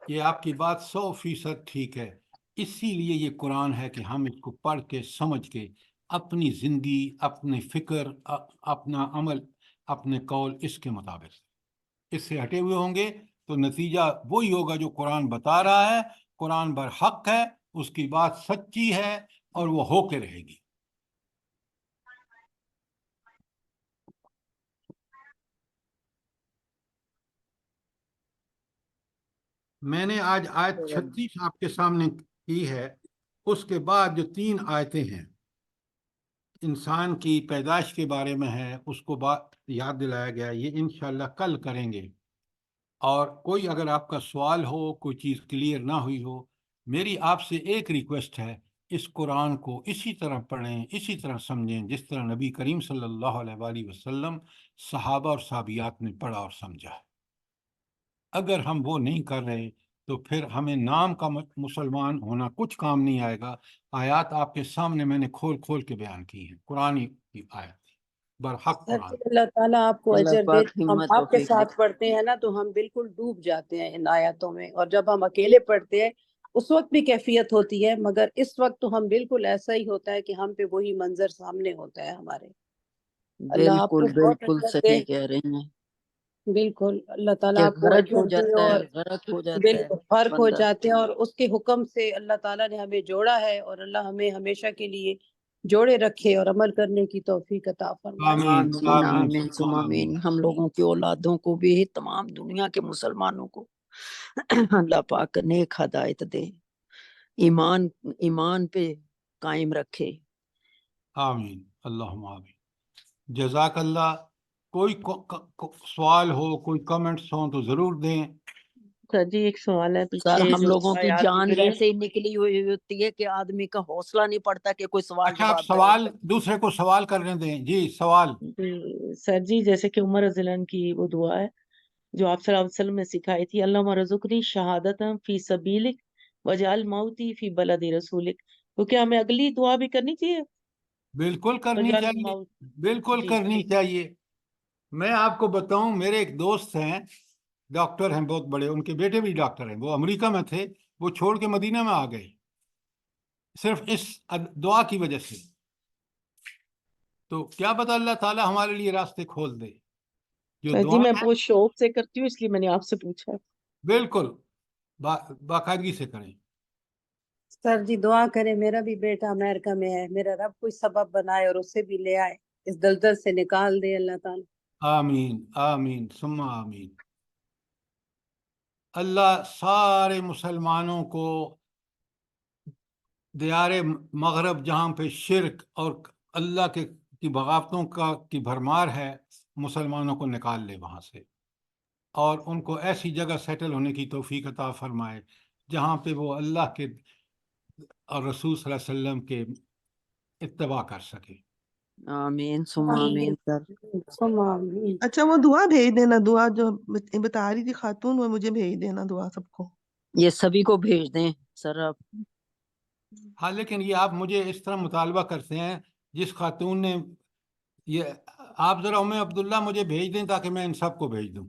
[SPEAKER 1] یہ آپ کی بات 100% ٹھیک ہے۔ اسی لیے یہ قرآن ہے کہ ہم اس کو پڑھ کے، سمجھ کے، اپنی زندگی، اپنی فکر، اپنا عمل، اپنے قول اس کے مطابق اس سے ہٹے ہوئے ہوں گے تو نتیجہ وہی ہوگا جو قرآن بتا رہا ہے۔ قرآن برحق ہے، اس کی بات سچی ہے، اور وہ ہو کے رہے گی۔ میں نے آج آیت 36 آپ کے سامنے کی ہے۔ اس کے بعد جو 3 آیتیں ہیں انسان کی پیدائش کے بارے میں ہے، اس کو بات یاد دلایا گیا، یہ انشاءاللہ کل کریں گے۔ اور کوئی اگر آپ کا سوال ہو، کوئی چیز کلیئر نہ ہوئی ہو، میری آپ سے ایک ریکویسٹ ہے، اس قرآن کو اسی طرح پڑھیں، اسی طرح سمجھیں جس طرح نبی کریم صلی اللہ علیہ وآلہ وسلم، صحابہ اور صحابیات نے پڑھا اور سمجھا ہے۔ اگر ہم وہ نہیں کر رہے تو پھر ہمیں نام کا مسلمان ہونا کچھ کام نہیں آئے گا۔ آیات آپ کے سامنے میں نے کھول کھول کے بیان کی ہیں، قرآن کی آیت برحق
[SPEAKER 9] سر
[SPEAKER 1] قرآن۔
[SPEAKER 9] جی اللہ تعالیٰ آپ کو
[SPEAKER 5] اللہ
[SPEAKER 9] اجر دے۔
[SPEAKER 5] پاک
[SPEAKER 9] ہم
[SPEAKER 5] ہمت
[SPEAKER 9] آپ کے
[SPEAKER 5] توفیق دے۔
[SPEAKER 9] ساتھ پڑھتے ہیں نا تو ہم بالکل ڈوب جاتے ہیں ان آیاتوں میں، اور جب ہم اکیلے پڑھتے ہیں اس وقت بھی کیفیت ہوتی ہے، مگر اس وقت تو ہم بالکل ایسا ہی ہوتا ہے کہ ہم پہ وہی منظر سامنے ہوتا ہے ہمارے۔ اللہ آپ
[SPEAKER 5] بالکل
[SPEAKER 9] کو بہت
[SPEAKER 5] بالکل
[SPEAKER 9] اجر دے۔
[SPEAKER 5] صحیح کہہ رہے ہیں
[SPEAKER 9] بالکل اللہ تعالیٰ
[SPEAKER 5] کہ
[SPEAKER 9] آپ کو
[SPEAKER 5] غرق ہو
[SPEAKER 9] اجر دے،
[SPEAKER 5] جاتا ہے،
[SPEAKER 9] اور
[SPEAKER 5] غرق ہو جاتا ہے
[SPEAKER 9] بالکل فرق ہو
[SPEAKER 5] بندہ۔
[SPEAKER 9] جاتے ہیں، اور اس کے حکم سے اللہ تعالیٰ نے ہمیں جوڑا ہے، اور اللہ ہمیں ہمیشہ کے لیے جوڑے رکھے اور عمل کرنے کی توفیق عطا فرمائے۔
[SPEAKER 1] آمین
[SPEAKER 5] آمین
[SPEAKER 1] آمین
[SPEAKER 5] آمین
[SPEAKER 1] ثم
[SPEAKER 5] ثم
[SPEAKER 1] آمین۔
[SPEAKER 5] آمین۔ ہم لوگوں کی اولادوں کو بھی، تمام دنیا کے مسلمانوں کو اللہ پاک نیک ہدایت دے، ایمان پہ قائم رکھے۔
[SPEAKER 1] آمین اللہم آمین۔ جزاک اللہ۔ کوئی سوال ہو، کوئی کمنٹس ہوں تو ضرور دیں۔
[SPEAKER 3] سر جی ایک سوال ہے،
[SPEAKER 5] سر
[SPEAKER 3] پیچھے
[SPEAKER 5] ہم
[SPEAKER 3] جو
[SPEAKER 5] لوگوں کی
[SPEAKER 3] آیات
[SPEAKER 5] جان
[SPEAKER 3] گزرے۔
[SPEAKER 5] ایسے ہی نکلی ہوئی ہوتی ہے کہ آدمی کا حوصلہ نہیں پڑتا کہ کوئی سوال
[SPEAKER 1] اچھا، آپ
[SPEAKER 5] جواب
[SPEAKER 1] سوال دوسرے کو سوال کرنے دیں۔ جی سوال۔
[SPEAKER 3] جی سر جی، جیسے کہ عمر رضی اللہ عنہ کی وہ دعا ہے جو آپ صلی اللہ علیہ وسلم نے سکھائی تھی، اللہم رزقنی شہادت فی سبیلک وجعل موتی فی بلد رسولک، تو کیا ہمیں اگلی دعا بھی کرنی چاہیے؟
[SPEAKER 1] بالکل کرنی
[SPEAKER 3] وجعل
[SPEAKER 1] چاہیے،
[SPEAKER 3] موت،
[SPEAKER 1] بالکل
[SPEAKER 3] جی
[SPEAKER 1] کرنی چاہیے۔ میں آپ کو بتاؤں، میرے ایک دوست ہیں، ڈاکٹر ہیں بہت بڑے، ان کے بیٹے بھی ڈاکٹر ہیں، وہ امریکہ میں تھے، وہ چھوڑ کے مدینہ میں آ گئے صرف اس دعا کی وجہ سے۔ تو کیا پتہ اللہ تعالیٰ ہمارے لیے راستے کھول دے. جو
[SPEAKER 3] جی
[SPEAKER 1] دعائیں
[SPEAKER 3] میں
[SPEAKER 1] ہیں
[SPEAKER 3] بہت شوق سے کرتی ہوں، اس لیے میں نے آپ سے پوچھا.
[SPEAKER 1] بالکل باقاعدگی سے کریں.
[SPEAKER 9] سر جی دعا کریں، میرا بھی بیٹا امریکہ میں ہے، میرا رب کوئی سبب بنائے اور اسے بھی لے آئے، اس دلدل سے نکال دے اللہ تعالیٰ.
[SPEAKER 1] آمین آمین ثم آمین. اللہ سارے مسلمانوں کو دیار مغرب جہاں پہ شرک اور اللہ کی بغاوتوں کی بھرمار ہے، مسلمانوں کو نکال لے وہاں سے، اور ان کو ایسی جگہ سیٹل ہونے کی توفیق عطا فرمائے جہاں پہ وہ اللہ کے اور رسول صلی اللہ علیہ وسلم کے اتباع کر سکے.
[SPEAKER 5] آمین ثم آمین سر.
[SPEAKER 9] ثم آمین.
[SPEAKER 6] اچھا وہ دعا بھیج دینا، دعا جو بتا رہی تھی خاتون، وہ مجھے بھیج دینا دعا سب کو.
[SPEAKER 5] یہ سبھی کو بھیج دیں سر آپ.
[SPEAKER 1] ہاں لیکن یہ آپ مجھے اس طرح مطالبہ کرتے ہیں، جس خاتون نے یہ، آپ ذرا عبداللہ مجھے بھیج دیں تاکہ میں ان سب کو بھیج دوں.